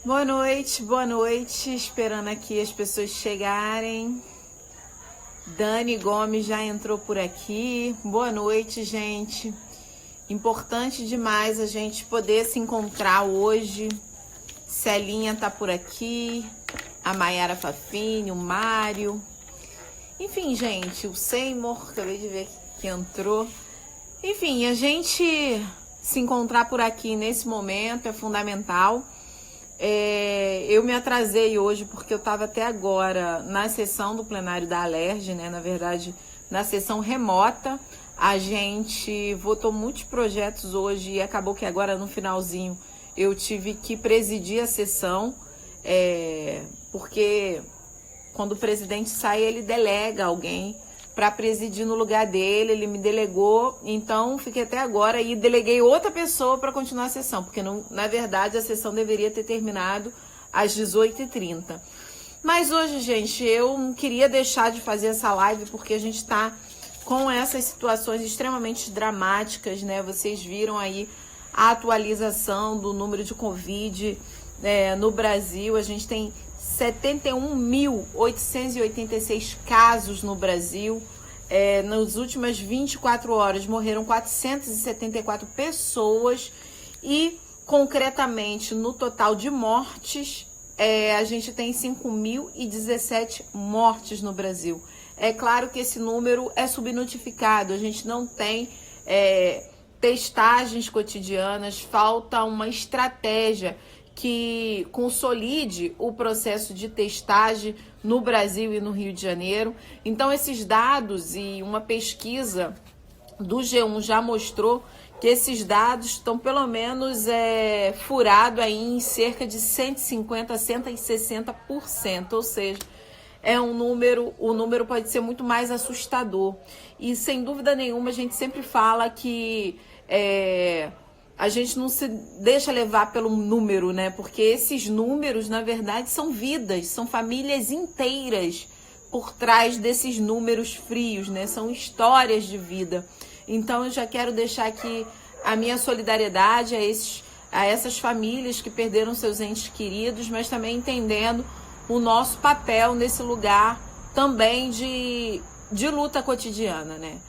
Boa noite. Esperando aqui as pessoas chegarem. Dani Gomes já entrou por aqui. Boa noite, gente. Importante demais a gente poder se encontrar hoje. Celinha tá por aqui. A Mayara Fafini, o Mário. Enfim, gente, o Seymour, acabei de ver que entrou. Enfim, a gente se encontrar por aqui nesse momento é fundamental. Eu me atrasei hoje porque eu estava até agora na sessão do plenário da Alerj, né? Na verdade, na sessão remota. A gente votou muitos projetos hoje e acabou que agora no finalzinho eu tive que presidir a sessão, porque quando o presidente sai, ele delega alguém para presidir no lugar dele, ele me delegou, então fiquei até agora e deleguei outra pessoa para continuar a sessão, porque não, na verdade a sessão deveria ter terminado às 18h30. Mas hoje, gente, eu não queria deixar de fazer essa live porque a gente está com essas situações extremamente dramáticas, né? Vocês viram aí a atualização do número de Covid no Brasil. A gente tem 71.886 casos no Brasil. Nas últimas 24 horas morreram 474 pessoas e, concretamente, no total de mortes, a gente tem 5.017 mortes no Brasil. É claro que esse número é subnotificado, a gente não tem testagens cotidianas, falta uma estratégia que consolide o processo de testagem no Brasil e no Rio de Janeiro. Então, esses dados e uma pesquisa do G1 já mostrou que esses dados estão pelo menos furados aí em cerca de 150% a 160%, ou seja, o número pode ser muito mais assustador. E, sem dúvida nenhuma, a gente sempre fala que a gente não se deixa levar pelo número, né? Porque esses números, na verdade, são vidas, são famílias inteiras por trás desses números frios, né? São histórias de vida. Então, eu já quero deixar aqui a minha solidariedade a essas famílias que perderam seus entes queridos, mas também entendendo o nosso papel nesse lugar também de luta cotidiana, né?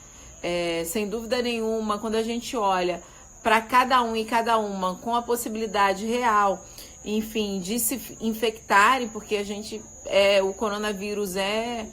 Sem dúvida nenhuma, quando a gente olha para cada um e cada uma com a possibilidade real, enfim, de se infectarem, porque o coronavírus é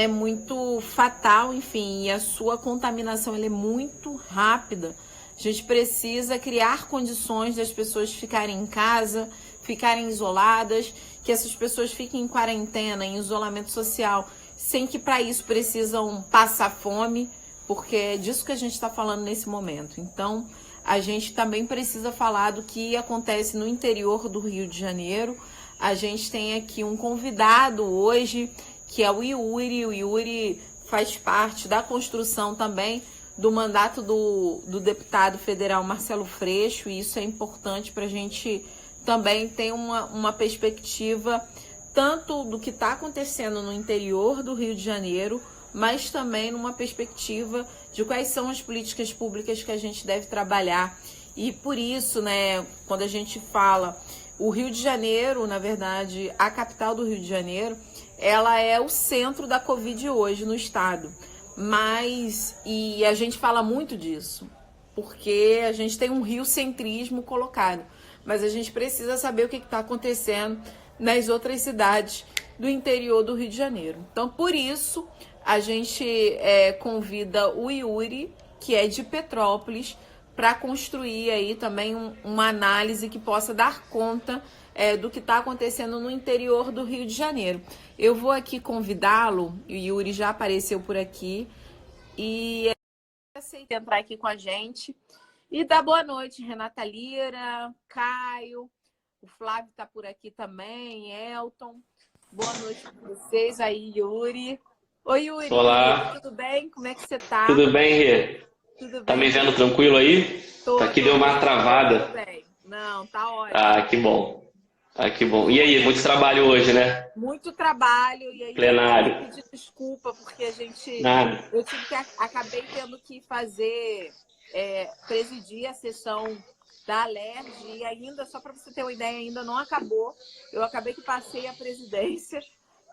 muito fatal, enfim, e a sua contaminação ela é muito rápida. A gente precisa criar condições das pessoas ficarem em casa, ficarem isoladas, que essas pessoas fiquem em quarentena, em isolamento social, sem que para isso precisam passar fome, porque é disso que a gente está falando nesse momento. Então, a gente também precisa falar do que acontece no interior do Rio de Janeiro. A gente tem aqui um convidado hoje, que é o Yuri. O Yuri faz parte da construção também do mandato do deputado federal Marcelo Freixo, e isso é importante para a gente também ter uma perspectiva tanto do que está acontecendo no interior do Rio de Janeiro, mas também numa perspectiva de quais são as políticas públicas que a gente deve trabalhar. E por isso, né, quando a gente fala o Rio de Janeiro, na verdade, a capital do Rio de Janeiro, ela é o centro da Covid hoje no estado. E a gente fala muito disso, porque a gente tem um riocentrismo colocado, mas a gente precisa saber o que está acontecendo nas outras cidades do interior do Rio de Janeiro. Então, por isso, a gente convida o Yuri, que é de Petrópolis, para construir aí também uma análise que possa dar conta do que está acontecendo no interior do Rio de Janeiro. Eu vou aqui convidá-lo, o Yuri já apareceu por aqui, e aceita entrar aqui com a gente. E dá boa noite, Renata Lira, Caio, o Flávio está por aqui também, Elton. Boa noite para vocês aí, Yuri. Oi, Yuri. Olá, Tudo bem? Como é que você tá? tudo bem, Rê? Tudo Tá bem? me vendo tranquilo aí? Tô Aqui deu uma tudo travada. bem. Não, tá ótimo. Ah, que bom. Ah, que bom. E aí, muito trabalho hoje, né? Muito trabalho, e aí eu quero Plenário. pedir desculpa, porque Nada. eu tive que acabei tendo que fazer, presidir a sessão da Alerj, e ainda, só para você ter uma ideia, ainda não acabou. Eu acabei que passei a presidência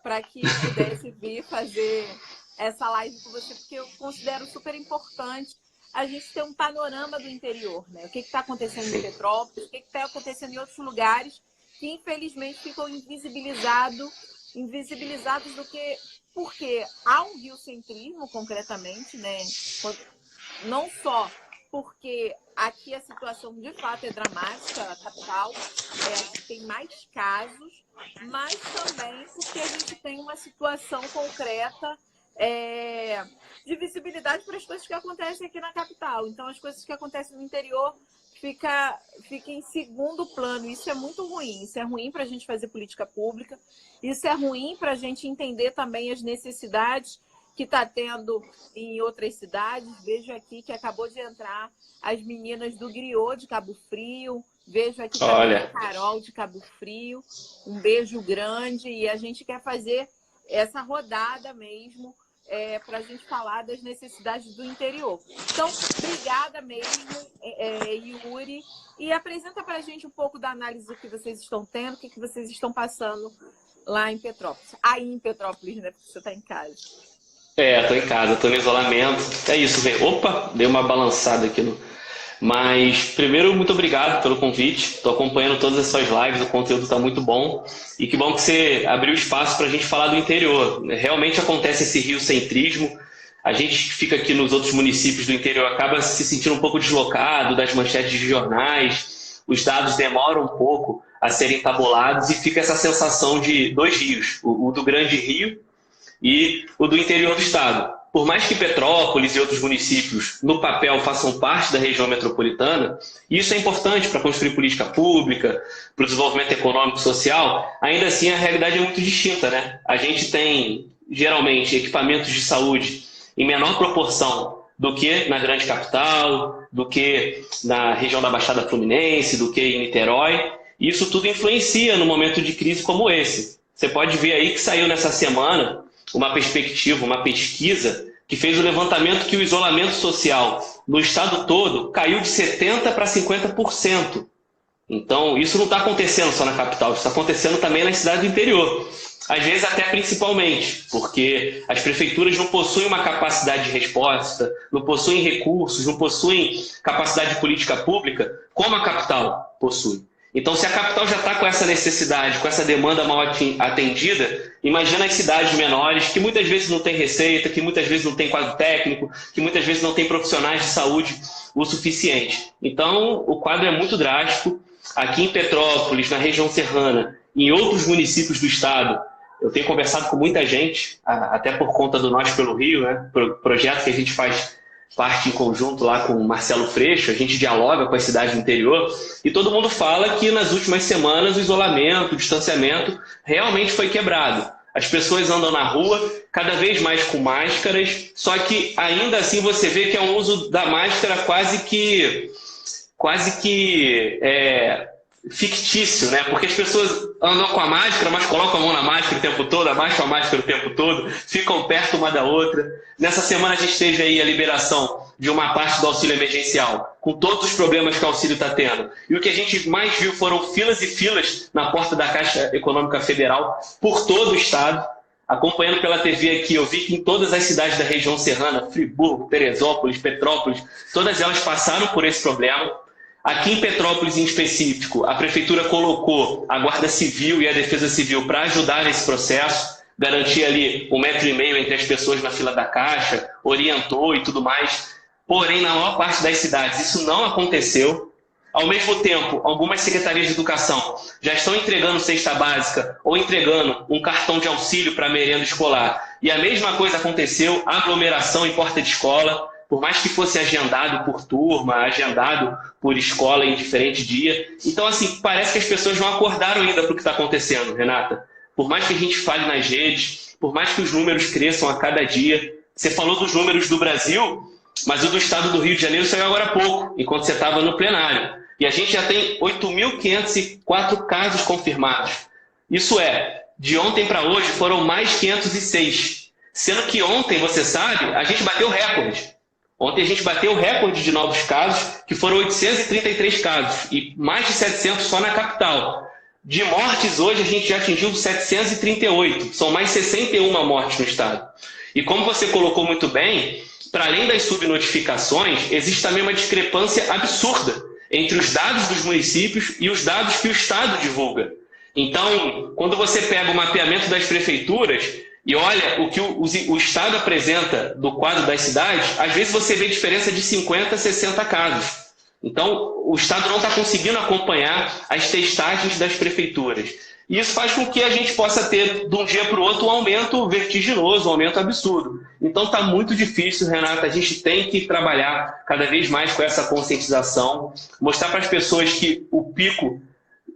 para que pudesse vir fazer essa live com você, porque eu considero super importante a gente ter um panorama do interior, né? O que está acontecendo em Petrópolis, o que está acontecendo em outros lugares que, infelizmente, ficam invisibilizados porque há um riocentrismo, concretamente, né? Não só porque aqui a situação de fato é dramática, a capital tem mais casos, mas também porque a gente tem uma situação concreta de visibilidade para as coisas que acontecem aqui na capital. Então, as coisas que acontecem no interior fica em segundo plano. Isso é muito ruim. Isso é ruim para a gente fazer política pública. Isso é ruim para a gente entender também as necessidades que está tendo em outras cidades. Vejo aqui que acabou de entrar as meninas do Griot de Cabo Frio. Vejo aqui também a Carol de Cabo Frio. Um beijo grande. E a gente quer fazer essa rodada mesmo para a gente falar das necessidades do interior. Então, obrigada mesmo, Yuri. E apresenta para a gente um pouco da análise do que vocês estão tendo, o que vocês estão passando lá em Petrópolis. Aí em Petrópolis, né? Porque você está em casa. Tô em casa, tô no isolamento. É isso, velho. Opa, dei uma balançada aqui no... Mas, primeiro, muito obrigado pelo convite. Estou acompanhando todas as suas lives, o conteúdo está muito bom. E que bom que você abriu espaço para a gente falar do interior. Realmente acontece esse riocentrismo. A gente que fica aqui nos outros municípios do interior acaba se sentindo um pouco deslocado das manchetes de jornais. Os dados demoram um pouco a serem tabulados e fica essa sensação de dois rios. O do Grande Rio e o do interior do estado. Por mais que Petrópolis e outros municípios, no papel, façam parte da região metropolitana, e isso é importante para construir política pública, para o desenvolvimento econômico e social, ainda assim a realidade é muito distinta, né? A gente tem, geralmente, equipamentos de saúde em menor proporção do que na grande capital, do que na região da Baixada Fluminense, do que em Niterói, e isso tudo influencia no momento de crise como esse. Você pode ver aí que saiu nessa semana uma perspectiva, uma pesquisa que fez o levantamento que o isolamento social no estado todo caiu de 70% para 50%. Então, isso não está acontecendo só na capital, isso está acontecendo também na cidade do interior. Às vezes até principalmente, porque as prefeituras não possuem uma capacidade de resposta, não possuem recursos, não possuem capacidade de política pública como a capital possui. Então, se a capital já está com essa necessidade, com essa demanda mal atendida, imagina as cidades menores, que muitas vezes não têm receita, que muitas vezes não têm quadro técnico, que muitas vezes não têm profissionais de saúde o suficiente. Então, o quadro é muito drástico. Aqui em Petrópolis, na região serrana, em outros municípios do estado, eu tenho conversado com muita gente, até por conta do Nós pelo Rio, né? Projeto que a gente faz parte em conjunto lá com o Marcelo Freixo, a gente dialoga com as cidades do interior e todo mundo fala que nas últimas semanas o isolamento, o distanciamento realmente foi quebrado. As pessoas andam na rua cada vez mais com máscaras, só que ainda assim você vê que é um uso da máscara quase que fictício, né? Porque as pessoas andam com a máscara, mas colocam a mão na máscara o tempo todo, abaixam a máscara o tempo todo, ficam perto uma da outra. Nessa semana a gente teve aí a liberação de uma parte do auxílio emergencial, com todos os problemas que o auxílio está tendo. E o que a gente mais viu foram filas e filas na porta da Caixa Econômica Federal por todo o estado. Acompanhando pela TV aqui, eu vi que em todas as cidades da região serrana, Friburgo, Teresópolis, Petrópolis, todas elas passaram por esse problema. Aqui em Petrópolis, em específico, a Prefeitura colocou a Guarda Civil e a Defesa Civil para ajudar nesse processo, garantir ali 1,5 metro entre as pessoas na fila da Caixa, orientou e tudo mais. Porém, na maior parte das cidades, isso não aconteceu. Ao mesmo tempo, algumas secretarias de educação já estão entregando cesta básica ou entregando um cartão de auxílio para a merenda escolar. E a mesma coisa aconteceu, aglomeração em porta de escola, por mais que fosse agendado por turma, agendado por escola em diferente dia. Então, assim, parece que as pessoas não acordaram ainda para o que está acontecendo, Renata. Por mais que a gente fale nas redes, por mais que os números cresçam a cada dia. Você falou dos números do Brasil, mas o do estado do Rio de Janeiro saiu agora há pouco, enquanto você estava no plenário. E a gente já tem 8.504 casos confirmados. Isso é, de ontem para hoje foram mais 506. Sendo que ontem, você sabe, a gente bateu recorde. Ontem a gente bateu o recorde de novos casos, que foram 833 casos, e mais de 700 só na capital. De mortes, hoje a gente já atingiu 738, são mais 61 mortes no estado. E como você colocou muito bem, para além das subnotificações, existe também uma discrepância absurda entre os dados dos municípios e os dados que o estado divulga. Então, quando você pega o mapeamento das prefeituras e olha o que o estado apresenta do quadro das cidades, às vezes você vê diferença de 50 a 60 casos. Então, o estado não está conseguindo acompanhar as testagens das prefeituras. E isso faz com que a gente possa ter, de um dia para o outro, um aumento vertiginoso, um aumento absurdo. Então, está muito difícil, Renata. A gente tem que trabalhar cada vez mais com essa conscientização, mostrar para as pessoas que o pico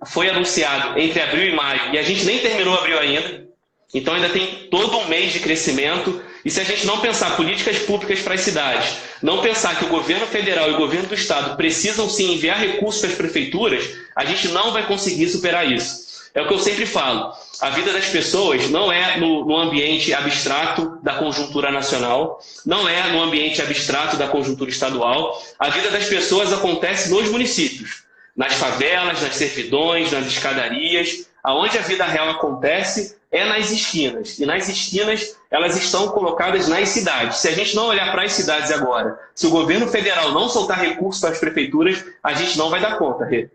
foi anunciado entre abril e maio, e a gente nem terminou abril ainda. Então, ainda tem todo um mês de crescimento. E se a gente não pensar políticas públicas para as cidades, não pensar que o governo federal e o governo do estado precisam sim enviar recursos para as prefeituras, a gente não vai conseguir superar isso. É o que eu sempre falo, a vida das pessoas não é no ambiente abstrato da conjuntura nacional, não é no ambiente abstrato da conjuntura estadual, a vida das pessoas acontece nos municípios, nas favelas, nas servidões, nas escadarias, aonde a vida real acontece é nas esquinas, e nas esquinas elas estão colocadas nas cidades. Se a gente não olhar para as cidades agora, se o governo federal não soltar recursos para as prefeituras, a gente não vai dar conta, Rê.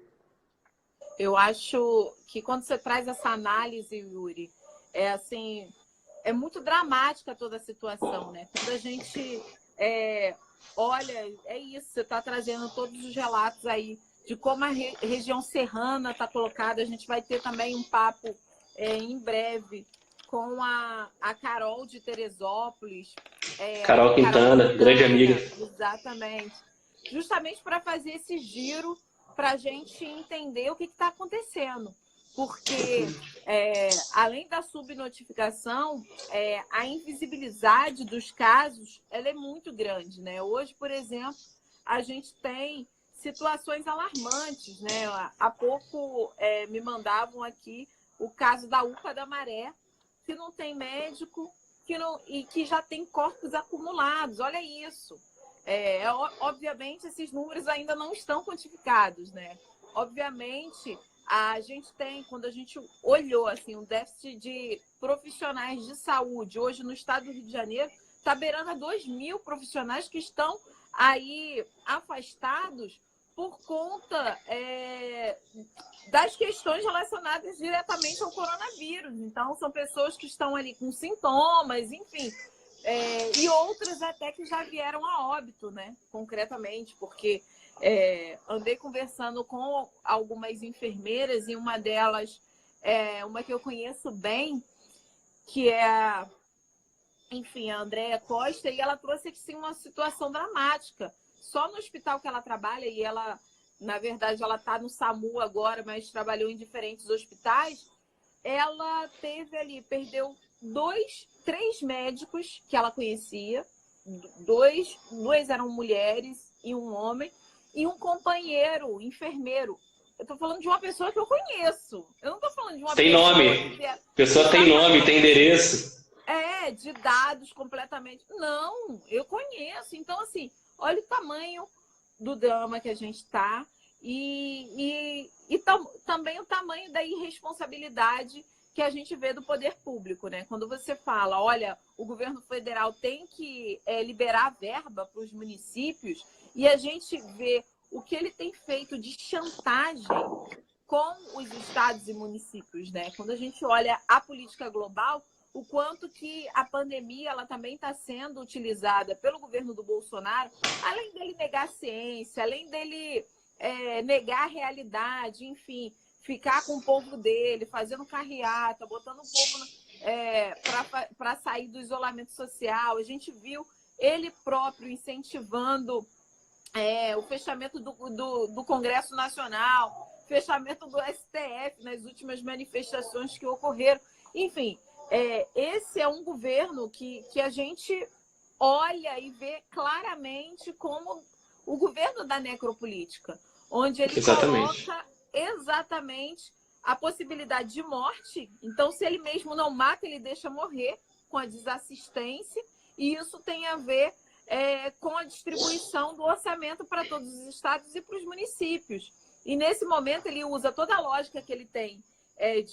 Eu acho que quando você traz essa análise, Yuri, é assim, é muito dramática toda a situação, né? Quando a gente olha, é isso, você está trazendo todos os relatos aí de como a região serrana está colocada. A gente vai ter também um papo em breve com a Carol de Teresópolis. Carol Quintana, grande amiga. Exatamente. Justamente para fazer esse giro, para a gente entender o que está acontecendo. Porque, além da subnotificação, a invisibilidade dos casos ela é muito grande, né? Hoje, por exemplo, a gente tem situações alarmantes, né? Há pouco me mandavam aqui o caso da UPA da Maré, que não tem médico e que já tem corpos acumulados. Olha isso. Obviamente, esses números ainda não estão quantificados, né? Obviamente, a gente tem, quando a gente olhou assim, um déficit de profissionais de saúde, hoje no estado do Rio de Janeiro, está beirando a 2.000 profissionais que estão aí afastados por conta das questões relacionadas diretamente ao coronavírus. Então, são pessoas que estão ali com sintomas, enfim, e outras até que já vieram a óbito, né? Concretamente, porque andei conversando com algumas enfermeiras e uma delas, uma que eu conheço bem, que é enfim, a Andréia Costa, e ela trouxe assim, uma situação dramática. Só no hospital que ela trabalha, e ela, na verdade, ela está no SAMU agora, mas trabalhou em diferentes hospitais, ela perdeu 3 médicos que ela conhecia, dois eram mulheres e um homem, e um companheiro, enfermeiro. Eu estou falando de uma pessoa que eu conheço. Eu não estou falando de uma tem pessoa... nome. Pessoa tem nome, tem endereço. De dados completamente... Não, eu conheço. Então, assim, olha o tamanho do drama que a gente está e também o tamanho da irresponsabilidade que a gente vê do poder público, né? Quando você fala, olha, o governo federal tem que liberar verba para os municípios e a gente vê o que ele tem feito de chantagem com os estados e municípios, né? Quando a gente olha a política global, o quanto que a pandemia ela também está sendo utilizada pelo governo do Bolsonaro, além dele negar a ciência, além dele negar a realidade, enfim, ficar com o povo dele, fazendo carreata, botando o povo para sair do isolamento social. A gente viu ele próprio incentivando o fechamento do Congresso Nacional, fechamento do STF nas últimas manifestações que ocorreram. Enfim, esse é um governo que a gente olha e vê claramente como o governo da necropolítica, onde ele coloca exatamente a possibilidade de morte. Então, se ele mesmo não mata, ele deixa morrer com a desassistência, e isso tem a ver com a distribuição do orçamento para todos os estados e para os municípios. E, nesse momento, ele usa toda a lógica que ele tem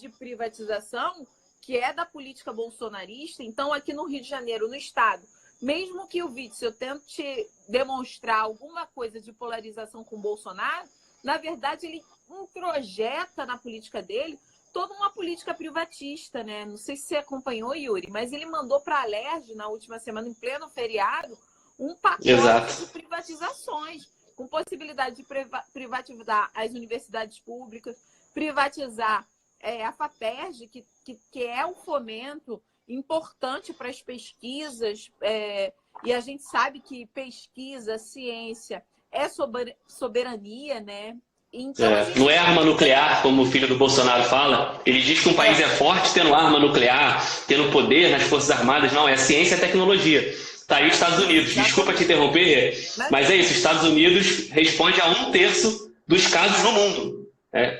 de privatização, que é da política bolsonarista. Então, aqui no Rio de Janeiro, no estado, mesmo que o Witzel tente demonstrar alguma coisa de polarização com o Bolsonaro, na verdade, ele introjeta na política dele toda uma política privatista, né? Não sei se você acompanhou, Yuri, mas ele mandou para a Alerj, na última semana, em pleno feriado, um pacote de privatizações, com possibilidade de privatizar as universidades públicas, privatizar a FAPERJ, que é um fomento importante para as pesquisas, e a gente sabe que pesquisa, ciência é soberania, né? Então, não é arma nuclear, como o filho do Bolsonaro fala. Ele diz que um país é forte tendo arma nuclear, tendo poder nas Forças Armadas. Não, é ciência e tecnologia. Tá aí os Estados Unidos. Desculpa te interromper, mas é isso. Os Estados Unidos responde a 1/3 dos casos no mundo.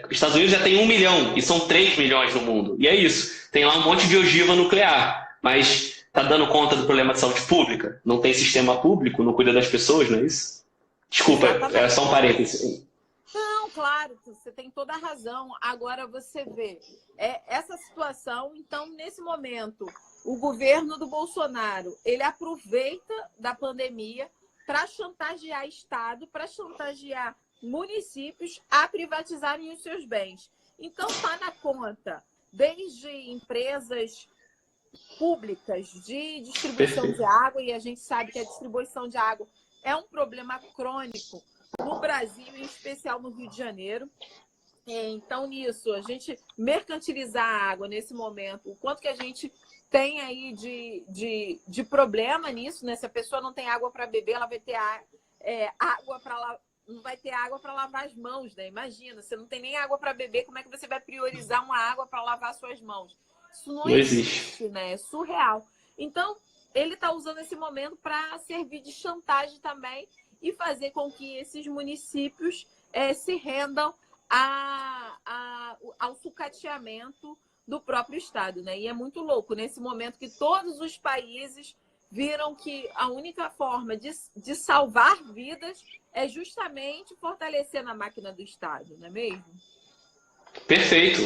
Os Estados Unidos já tem 1 milhão e são 3 milhões no mundo. E é isso. Tem lá um monte de ogiva nuclear, mas tá dando conta do problema de saúde pública? Não tem sistema público, não cuida das pessoas, não é isso? Desculpa, é só um parênteses. Não, claro, você tem toda a razão. Agora você vê essa situação. Então, nesse momento, o governo do Bolsonaro, ele aproveita da pandemia para chantagear Estado, para chantagear municípios a privatizarem os seus bens. Então, está na conta, desde empresas públicas de distribuição de água, e a gente sabe que a distribuição de água é um problema crônico no Brasil, em especial no Rio de Janeiro. Então, nisso, a gente mercantilizar a água nesse momento, o quanto que a gente tem aí de problema nisso, né? Se a pessoa não tem água para beber, ela vai ter água para não vai ter água para lavar as mãos, né? Imagina, você não tem nem água para beber, como é que você vai priorizar uma água para lavar suas mãos? Isso não existe, né? É surreal. Então, ele está usando esse momento para servir de chantagem também e fazer com que esses municípios se rendam ao sucateamento do próprio Estado, né? E é muito louco, nesse momento que todos os países viram que a única forma de salvar vidas é justamente fortalecendo a máquina do Estado, não é mesmo? Perfeito.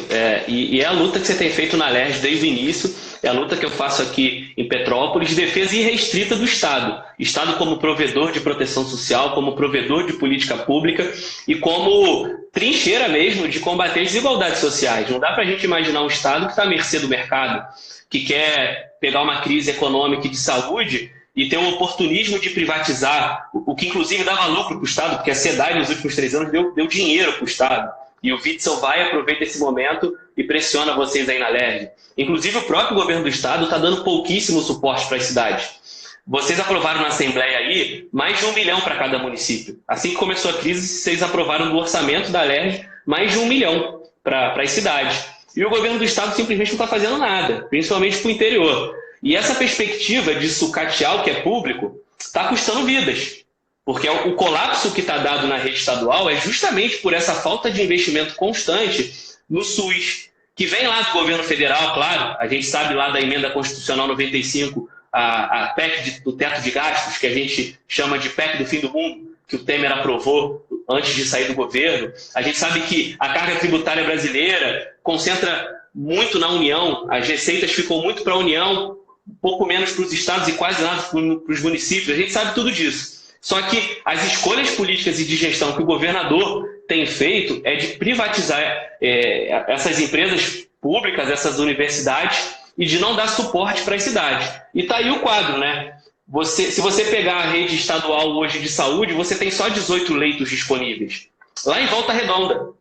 E é a luta que você tem feito na Alerj desde o início, é a luta que eu faço aqui em Petrópolis, de defesa irrestrita do Estado. Estado como provedor de proteção social, como provedor de política pública e como trincheira mesmo de combater as desigualdades sociais. Não dá para a gente imaginar um Estado que está à mercê do mercado, que quer pegar uma crise econômica e de saúde e ter um oportunismo de privatizar, o que inclusive dava lucro para o Estado, porque a SEDAI nos últimos 3 anos deu dinheiro para o Estado. E o Witzel aproveita esse momento e pressiona vocês aí na Alerj. Inclusive, o próprio governo do Estado está dando pouquíssimo suporte para as cidades. Vocês aprovaram na Assembleia aí mais de 1 milhão para cada município. Assim que começou a crise, vocês aprovaram do orçamento da Alerj mais de 1 milhão para as cidades. E o governo do Estado simplesmente não está fazendo nada, principalmente para o interior. E essa perspectiva de sucatear o que é público está custando vidas. Porque o colapso que está dado na rede estadual é justamente por essa falta de investimento constante no SUS, que vem lá do governo federal, claro. A gente sabe lá da emenda constitucional 95, a PEC do teto de gastos, que a gente chama de PEC do fim do mundo, que o Temer aprovou antes de sair do governo. A gente sabe que a carga tributária brasileira concentra muito na União, as receitas ficam muito para a União, um pouco menos para os estados e quase nada para os municípios. A gente sabe tudo disso. Só que as escolhas políticas e de gestão que o governador tem feito é de privatizar essas empresas públicas, essas universidades, e de não dar suporte para as cidades. E está aí o quadro, né? Se você pegar a rede estadual hoje de saúde, você tem só 18 leitos disponíveis. Lá em Volta Redonda,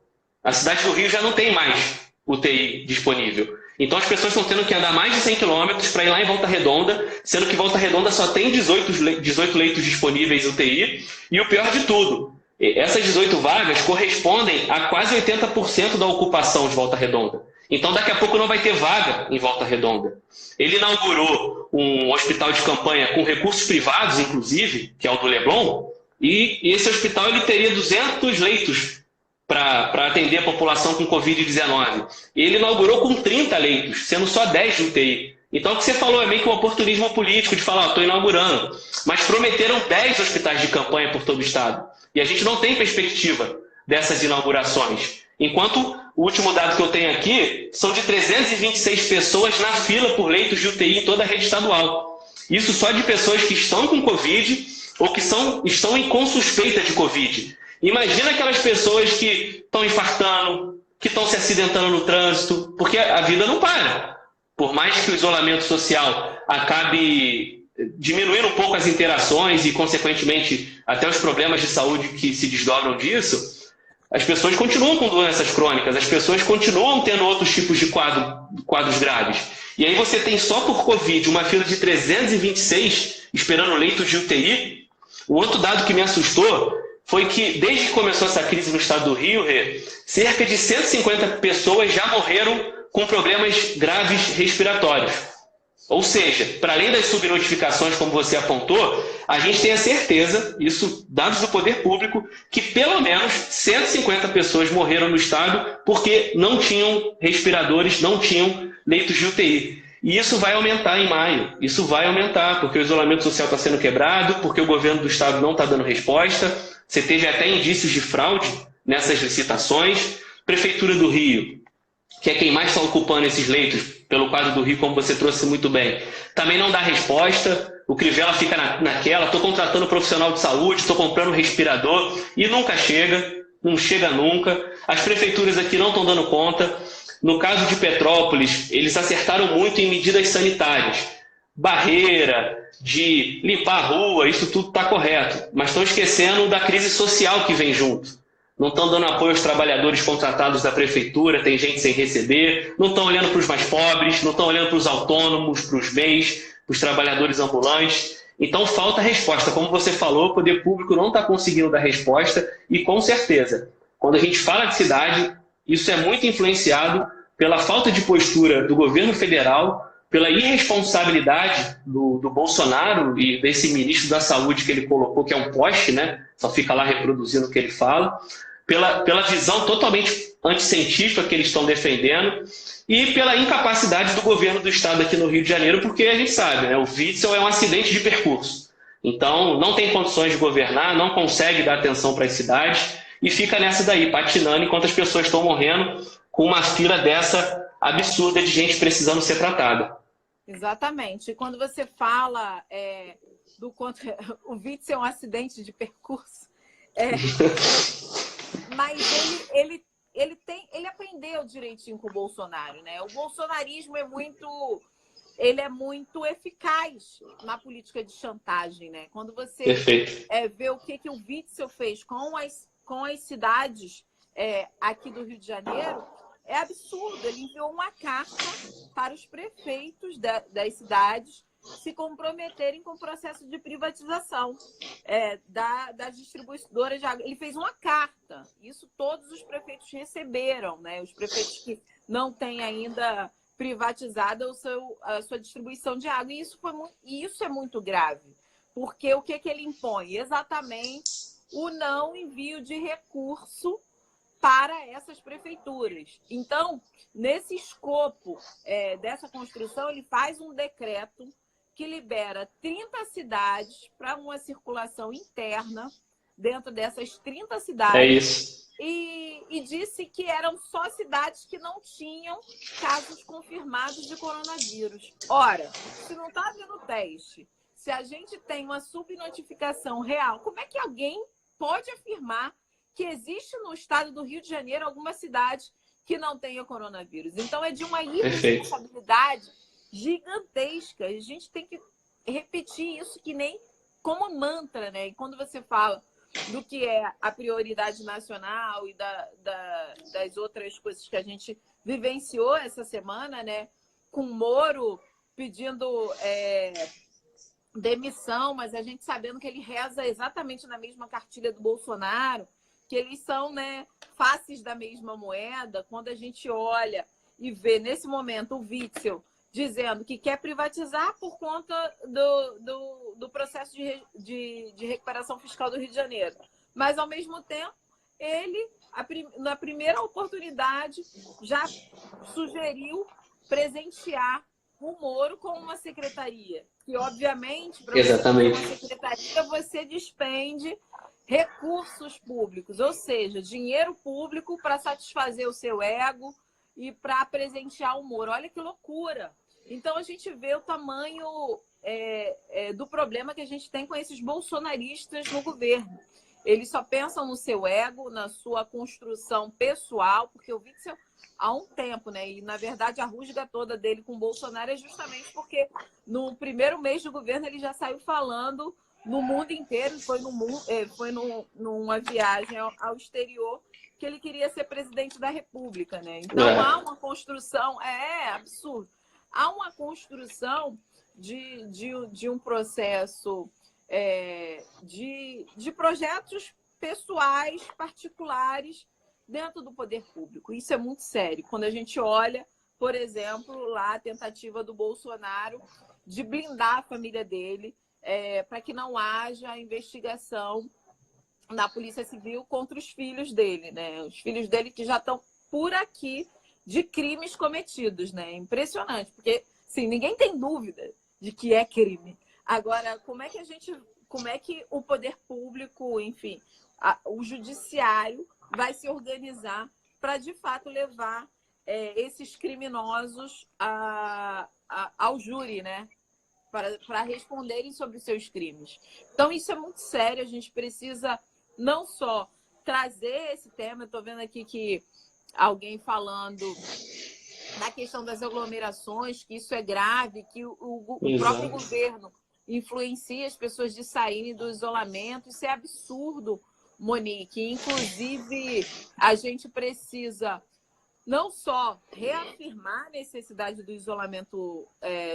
a cidade do Rio já não tem mais UTI disponível. Então as pessoas estão tendo que andar mais de 100 quilômetros para ir lá em Volta Redonda, sendo que Volta Redonda só tem 18 leitos disponíveis UTI. E o pior de tudo, essas 18 vagas correspondem a quase 80% da ocupação de Volta Redonda. Então daqui a pouco não vai ter vaga em Volta Redonda. Ele inaugurou um hospital de campanha com recursos privados, inclusive, que é o do Leblon, e esse hospital ele teria 200 leitos para atender a população com Covid-19. Ele inaugurou com 30 leitos, sendo só 10 de UTI. Então, o que você falou é meio que um oportunismo político de falar, estou inaugurando. Mas prometeram 10 hospitais de campanha por todo o estado. E a gente não tem perspectiva dessas inaugurações. Enquanto o último dado que eu tenho aqui são de 326 pessoas na fila por leitos de UTI em toda a rede estadual. Isso só de pessoas que estão com Covid ou que estão com suspeita de Covid. Imagina aquelas pessoas que estão infartando, que estão se acidentando no trânsito, porque a vida não para. Por mais que o isolamento social acabe diminuindo um pouco as interações e, consequentemente, até os problemas de saúde que se desdobram disso, as pessoas continuam com doenças crônicas, as pessoas continuam tendo outros tipos de quadros graves. E aí você tem só por Covid uma fila de 326 esperando leitos de UTI. O outro dado que me assustou foi que, desde que começou essa crise no estado do Rio, cerca de 150 pessoas já morreram com problemas graves respiratórios. Ou seja, para além das subnotificações, como você apontou, a gente tem a certeza, isso dados do poder público, que pelo menos 150 pessoas morreram no estado porque não tinham respiradores, não tinham leitos de UTI. E isso vai aumentar em maio. Isso vai aumentar, porque o isolamento social está sendo quebrado, porque o governo do estado não está dando resposta. Você teve até indícios de fraude nessas licitações. Prefeitura do Rio, que é quem mais está ocupando esses leitos, pelo quadro do Rio, como você trouxe muito bem, também não dá resposta. O Crivella fica naquela, estou contratando profissional de saúde, estou comprando respirador, e nunca chega, não chega nunca. As prefeituras aqui não estão dando conta. No caso de Petrópolis, eles acertaram muito em medidas sanitárias. Barreira, de limpar a rua, isso tudo está correto. Mas estão esquecendo da crise social que vem junto. Não estão dando apoio aos trabalhadores contratados da prefeitura, tem gente sem receber, não estão olhando para os mais pobres, não estão olhando para os autônomos, para os MEIs, para os trabalhadores ambulantes. Então falta resposta. Como você falou, o poder público não está conseguindo dar resposta e, com certeza, quando a gente fala de cidade, isso é muito influenciado pela falta de postura do governo federal, pela irresponsabilidade do Bolsonaro e desse ministro da Saúde que ele colocou, que é um poste, né? Só fica lá reproduzindo o que ele fala, pela visão totalmente anticientífica que eles estão defendendo e pela incapacidade do governo do estado aqui no Rio de Janeiro, porque a gente sabe, né? O Witzel é um acidente de percurso. Então, não tem condições de governar, não consegue dar atenção para as cidades e fica nessa daí, patinando, enquanto as pessoas estão morrendo com uma fila dessa absurda de gente precisando ser tratada. Exatamente. E quando você fala do quanto o Witzel é um acidente de percurso, mas ele aprendeu direitinho com o Bolsonaro, né? O bolsonarismo é muito eficaz na política de chantagem, né? Quando você vê o que o Witzel fez com as cidades aqui do Rio de Janeiro, é absurdo. Ele enviou uma carta para os prefeitos das cidades se comprometerem com o processo de privatização das distribuidoras de água. Ele fez uma carta. Isso todos os receberam, né? Os prefeitos que não têm ainda privatizada a sua distribuição de água. E isso é muito grave, porque o que ele impõe? Exatamente o não envio de recurso para essas prefeituras. Então, nesse escopo dessa construção, ele faz um decreto que libera 30 cidades para uma circulação interna dentro dessas 30 cidades. É isso. E disse que eram só cidades que não tinham casos confirmados de coronavírus. Ora, se não está havendo teste, se a gente tem uma subnotificação real, como é que alguém pode afirmar que existe no estado do Rio de Janeiro alguma cidade que não tenha coronavírus? Então, é de uma irresponsabilidade gigantesca. A gente tem que repetir isso que nem como mantra, né? E quando você fala do que é a prioridade nacional e das outras coisas que a gente vivenciou essa semana, né? Com Moro pedindo demissão, mas a gente sabendo que ele reza exatamente na mesma cartilha do Bolsonaro, que eles são, né, faces da mesma moeda. Quando a gente olha e vê nesse momento o Witzel dizendo que quer privatizar por conta do processo de recuperação fiscal do Rio de Janeiro. Mas, ao mesmo tempo, ele, na primeira oportunidade, já sugeriu presentear o Moro com uma secretaria. E, obviamente, para você ter uma secretaria, você despende recursos públicos, ou seja, dinheiro público para satisfazer o seu ego e para presentear o Moro. Olha que loucura! Então, a gente vê o tamanho do problema que a gente tem com esses bolsonaristas no governo. Eles só pensam no seu ego, na sua construção pessoal, porque eu vi que há um tempo, né? E, na verdade, a rusga toda dele com o Bolsonaro é justamente porque no primeiro mês do governo ele já saiu falando no mundo inteiro, foi numa viagem ao exterior, que ele queria ser presidente da República, né? Então, há uma construção, absurdo, há uma construção de um processo de projetos pessoais, particulares, dentro do poder público. Isso é muito sério. Quando a gente olha, por exemplo, lá a tentativa do Bolsonaro de blindar a família dele para que não haja investigação na Polícia Civil contra os filhos dele, né? Os filhos dele que já estão por aqui de crimes cometidos, né? Impressionante, porque sim, ninguém tem dúvida de que é crime. Agora, como é que o poder público, enfim, o judiciário vai se organizar para, de fato, levar esses criminosos ao júri, né? Para responderem sobre os seus crimes. Então, isso é muito sério. A gente precisa não só trazer esse tema, eu estou vendo aqui que alguém falando da questão das aglomerações, que isso é grave, que o próprio governo influencia as pessoas de saírem do isolamento. Isso é absurdo, Monique. Inclusive, a gente precisa não só reafirmar a necessidade do isolamento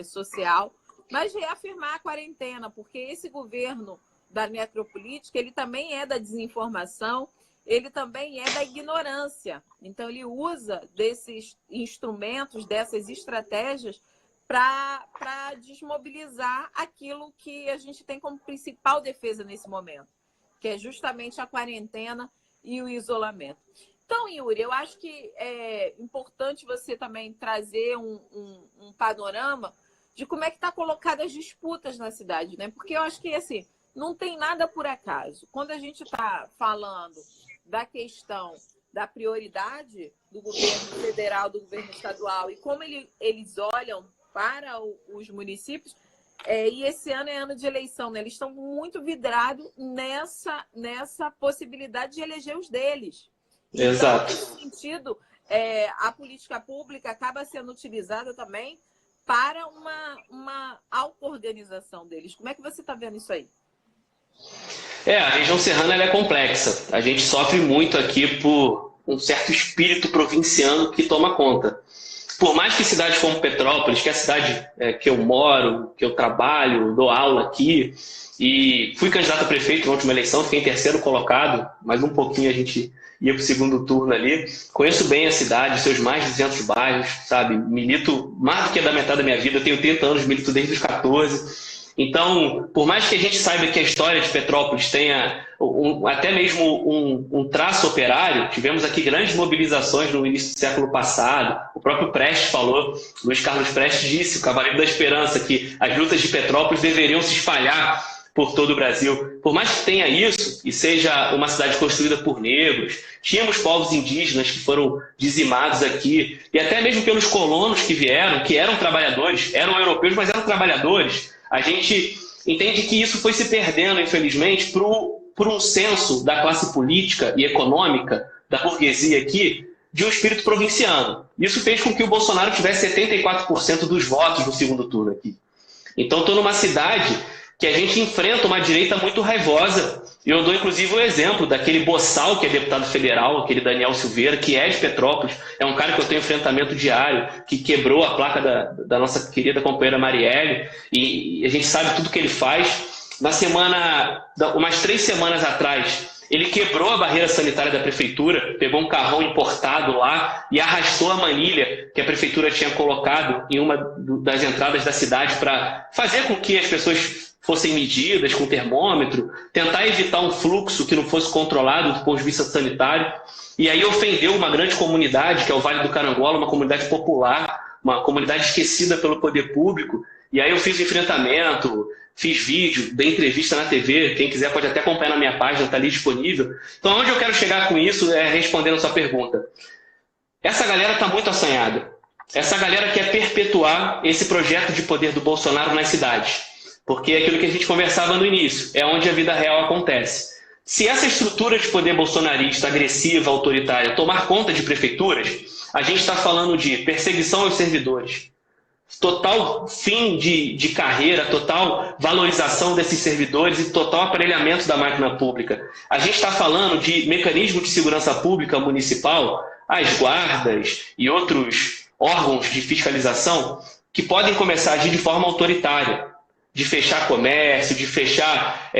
social, mas reafirmar a quarentena, porque esse governo da necropolítica, ele também é da desinformação, ele também é da ignorância. Então, ele usa desses instrumentos, dessas estratégias, para desmobilizar aquilo que a gente tem como principal defesa nesse momento, que é justamente a quarentena e o isolamento. Então, Yuri, eu acho que é importante você também trazer um panorama de como é que está colocada as disputas na cidade, né? Porque eu acho que, assim, não tem nada por acaso. Quando a gente está falando da questão da prioridade do governo federal, do governo estadual, e como eles olham para os municípios, e esse ano é ano de eleição, né? Eles estão muito vidrados nessa possibilidade de eleger os deles. Exato. Então, nesse sentido, a política pública acaba sendo utilizada também para uma auto-organização deles. Como é que você está vendo isso aí? A região serrana ela é complexa. A gente sofre muito aqui por um certo espírito provinciano que toma conta. Por mais que cidades como Petrópolis, que é a cidade que eu moro, que eu trabalho, dou aula aqui, e fui candidato a prefeito na última eleição, fiquei em terceiro colocado, mas um pouquinho a gente ia para o segundo turno ali. Conheço bem a cidade, seus mais de 200 bairros, sabe? Milito mais do que da metade da minha vida, eu tenho 30 anos, milito desde os 14. Então, por mais que a gente saiba que a história de Petrópolis tenha até mesmo um traço operário, tivemos aqui grandes mobilizações no início do século passado. O próprio Prestes falou, Luiz Carlos Prestes disse, o Cavaleiro da Esperança, que as lutas de Petrópolis deveriam se espalhar por todo o Brasil. Por mais que tenha isso e seja uma cidade construída por negros, tínhamos povos indígenas que foram dizimados aqui, e até mesmo pelos colonos que vieram, que eram trabalhadores, eram europeus, mas eram trabalhadores. A gente entende que isso foi se perdendo, infelizmente, por um senso da classe política e econômica, da burguesia aqui, de um espírito provinciano. Isso fez com que o Bolsonaro tivesse 74% dos votos no segundo turno aqui. Então, estou numa cidade que a gente enfrenta uma direita muito raivosa. E eu dou, inclusive, o exemplo daquele Boçal, que é deputado federal, aquele Daniel Silveira, que é de Petrópolis. É um cara que eu tenho enfrentamento diário, que quebrou a placa da nossa querida companheira Marielle. E a gente sabe tudo que ele faz. Umas 3 semanas atrás, ele quebrou a barreira sanitária da prefeitura, pegou um carrão importado lá e arrastou a manilha que a prefeitura tinha colocado em uma das entradas da cidade para fazer com que as pessoas fossem medidas com termômetro, tentar evitar um fluxo que não fosse controlado do ponto de vista sanitário. E aí ofendeu uma grande comunidade, que é o Vale do Carangola, uma comunidade popular uma comunidade esquecida pelo poder público. E aí eu fiz enfrentamento, fiz vídeo, dei entrevista na TV, quem quiser pode até acompanhar na minha página, está ali disponível. Então, onde eu quero chegar com isso é respondendo a sua pergunta. Essa galera está muito assanhada. Essa galera quer perpetuar esse projeto de poder do Bolsonaro nas cidades. Porque é aquilo que a gente conversava no início, é onde a vida real acontece. Se essa estrutura de poder bolsonarista, agressiva, autoritária, tomar conta de prefeituras, a gente está falando de perseguição aos servidores, total fim de carreira, total valorização desses servidores e total aparelhamento da máquina pública. A gente está falando de mecanismo de segurança pública municipal, as guardas e outros órgãos de fiscalização que podem começar a agir de forma autoritária, de fechar comércio, de fechar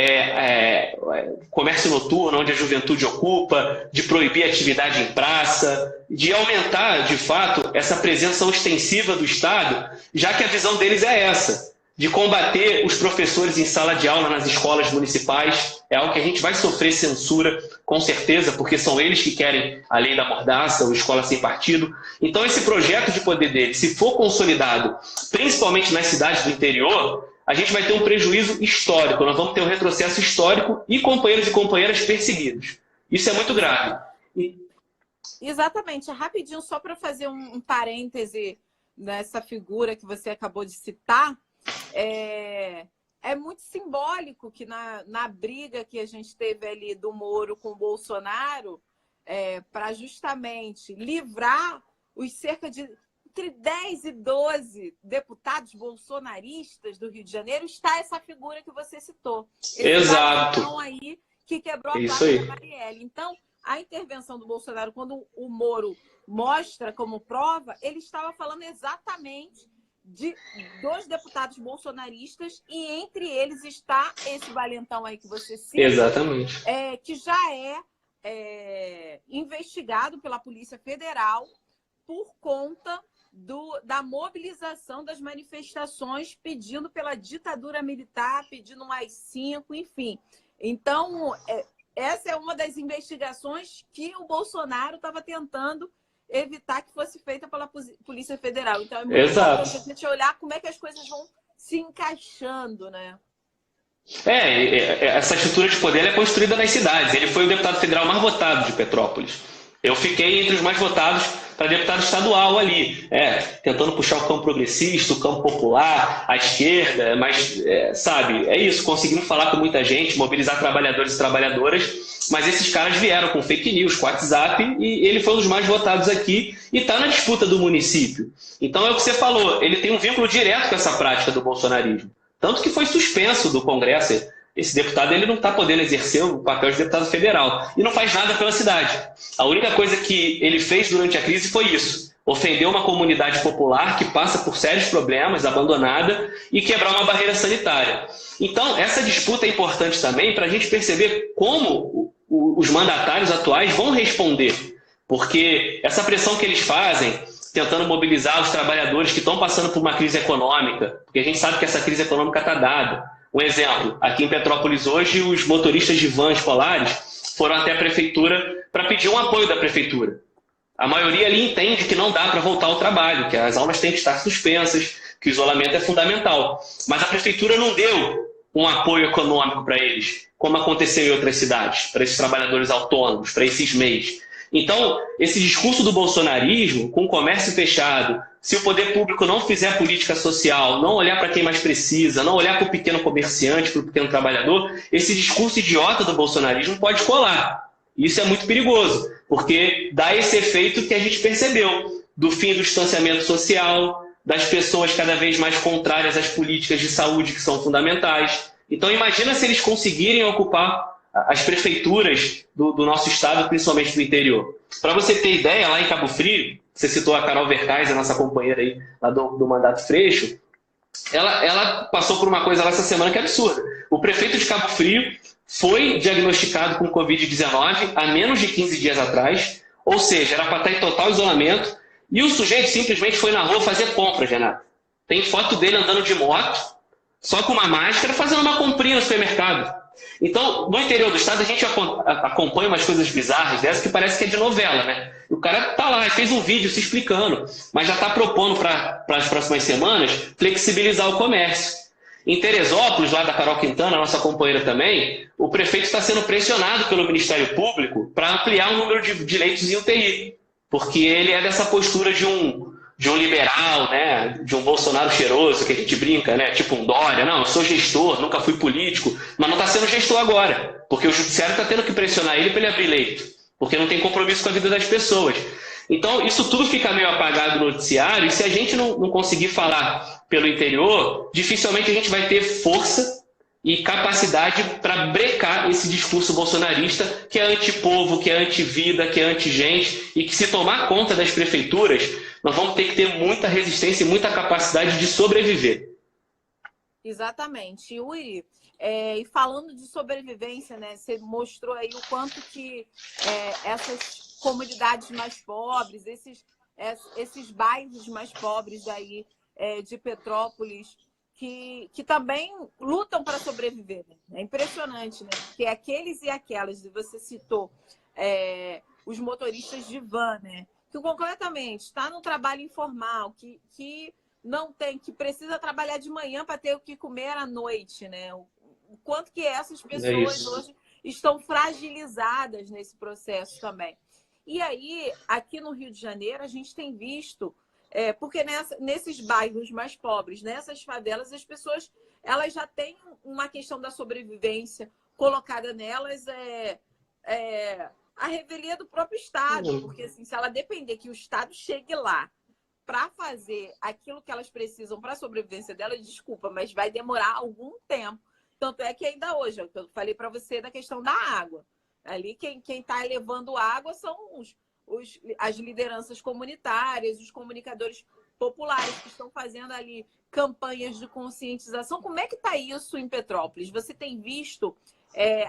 comércio noturno, onde a juventude ocupa, de proibir atividade em praça, de aumentar, de fato, essa presença ostensiva do Estado, já que a visão deles é essa, de combater os professores em sala de aula nas escolas municipais. É algo que a gente vai sofrer censura, com certeza, porque são eles que querem a lei da mordaça, ou escola sem partido. Então, esse projeto de poder deles, se for consolidado, principalmente nas cidades do interior, a gente vai ter um prejuízo histórico, nós vamos ter um retrocesso histórico e companheiros e companheiras perseguidos. Isso é muito grave. Exatamente. Rapidinho, só para fazer um parêntese nessa figura que você acabou de citar, é muito simbólico que na briga que a gente teve ali do Moro com o Bolsonaro, para justamente livrar os cerca de entre 10 e 12 deputados bolsonaristas do Rio de Janeiro, está essa figura que você citou. Exato. Aí que quebrou a placa da Marielle. Então, a intervenção do Bolsonaro, quando o Moro mostra como prova, ele estava falando exatamente de 2 deputados bolsonaristas e entre eles está esse valentão aí que você cita. Exatamente. Que já é investigado pela Polícia Federal por conta da mobilização das manifestações pedindo pela ditadura militar, pedindo mais 5, enfim. Então, essa é uma das investigações que o Bolsonaro estava tentando evitar que fosse feita pela Polícia Federal. Então, é muito importante a gente olhar como é que as coisas vão se encaixando, né? Essa estrutura de poder é construída nas cidades. Ele foi o deputado federal mais votado de Petrópolis. Eu fiquei entre os mais votados para deputado estadual ali, tentando puxar o campo progressista, o campo popular, a esquerda, mas, sabe, é isso, conseguimos falar com muita gente, mobilizar trabalhadores e trabalhadoras, mas esses caras vieram com fake news, com WhatsApp, e ele foi um dos mais votados aqui e está na disputa do município. Então é o que você falou, ele tem um vínculo direto com essa prática do bolsonarismo, tanto que foi suspenso do Congresso. Esse deputado ele não está podendo exercer o papel de deputado federal e não faz nada pela cidade. A única coisa que ele fez durante a crise foi isso: ofender uma comunidade popular que passa por sérios problemas, abandonada, e quebrar uma barreira sanitária. Então, essa disputa é importante também para a gente perceber como os mandatários atuais vão responder. Porque essa pressão que eles fazem, tentando mobilizar os trabalhadores que estão passando por uma crise econômica, porque a gente sabe que essa crise econômica está dada. Um exemplo, aqui em Petrópolis hoje, os motoristas de vans escolares foram até a prefeitura para pedir um apoio da prefeitura. A maioria ali entende que não dá para voltar ao trabalho, que as aulas têm que estar suspensas, que o isolamento é fundamental. Mas a prefeitura não deu um apoio econômico para eles, como aconteceu em outras cidades, para esses trabalhadores autônomos, para esses MEIs. Então, esse discurso do bolsonarismo, com o comércio fechado, se o poder público não fizer política social, não olhar para quem mais precisa, não olhar para o pequeno comerciante, para o pequeno trabalhador, esse discurso idiota do bolsonarismo pode colar. Isso é muito perigoso, porque dá esse efeito que a gente percebeu, do fim do distanciamento social, das pessoas cada vez mais contrárias às políticas de saúde que são fundamentais. Então, imagina se eles conseguirem ocupar as prefeituras do nosso estado, principalmente do interior. Para você ter ideia, lá em Cabo Frio, você citou a Carol Vercais, a nossa companheira aí, lá do Mandato Freixo, ela passou por uma coisa lá essa semana que é absurda. O prefeito de Cabo Frio foi diagnosticado com Covid-19 há menos de 15 dias atrás, ou seja, era para estar em total isolamento, e o sujeito simplesmente foi na rua fazer compras, Renato. Tem foto dele andando de moto, só com uma máscara, fazendo uma comprinha no supermercado. Então, no interior do estado, a gente acompanha umas coisas bizarras dessas que parece que é de novela, né? O cara tá lá, fez um vídeo se explicando, mas já está propondo para as próximas semanas flexibilizar o comércio. Em Teresópolis, lá da Carol Quintana, nossa companheira também, o prefeito está sendo pressionado pelo Ministério Público para ampliar o número de leitos em UTI, porque ele é dessa postura de um liberal, né? De um Bolsonaro cheiroso, que a gente brinca, né? Tipo um Dória. Não, eu sou gestor, nunca fui político, mas não está sendo gestor agora, porque o judiciário está tendo que pressionar ele para ele abrir leito, porque não tem compromisso com a vida das pessoas. Então, isso tudo fica meio apagado no noticiário, e se a gente não conseguir falar pelo interior, dificilmente a gente vai ter força e capacidade para brecar esse discurso bolsonarista que é antipovo, que é antivida, que é antigente, e que se tomar conta das prefeituras, nós vamos ter que ter muita resistência e muita capacidade de sobreviver. Exatamente. Yuri, e falando de sobrevivência, né, você mostrou aí o quanto que essas comunidades mais pobres, esses bairros mais pobres aí, de Petrópolis, que também lutam para sobreviver. Né? É impressionante, né? Porque aqueles e aquelas, você citou os motoristas de van, né? Que completamente está no trabalho informal, que não tem, que precisa trabalhar de manhã para ter o que comer à noite, né? O quanto que essas pessoas hoje estão fragilizadas nesse processo também. E aí, aqui no Rio de Janeiro, a gente tem visto, porque nesses bairros mais pobres, nessas favelas, as pessoas elas já têm uma questão da sobrevivência colocada nelas, a revelia do próprio Estado, porque assim, se ela depender que o Estado chegue lá para fazer aquilo que elas precisam para a sobrevivência delas, desculpa, mas vai demorar algum tempo. Tanto é que ainda hoje, eu falei para você da questão da água. Ali quem está levando água são as lideranças comunitárias, os comunicadores populares que estão fazendo ali campanhas de conscientização. Como é que está isso em Petrópolis? Você tem visto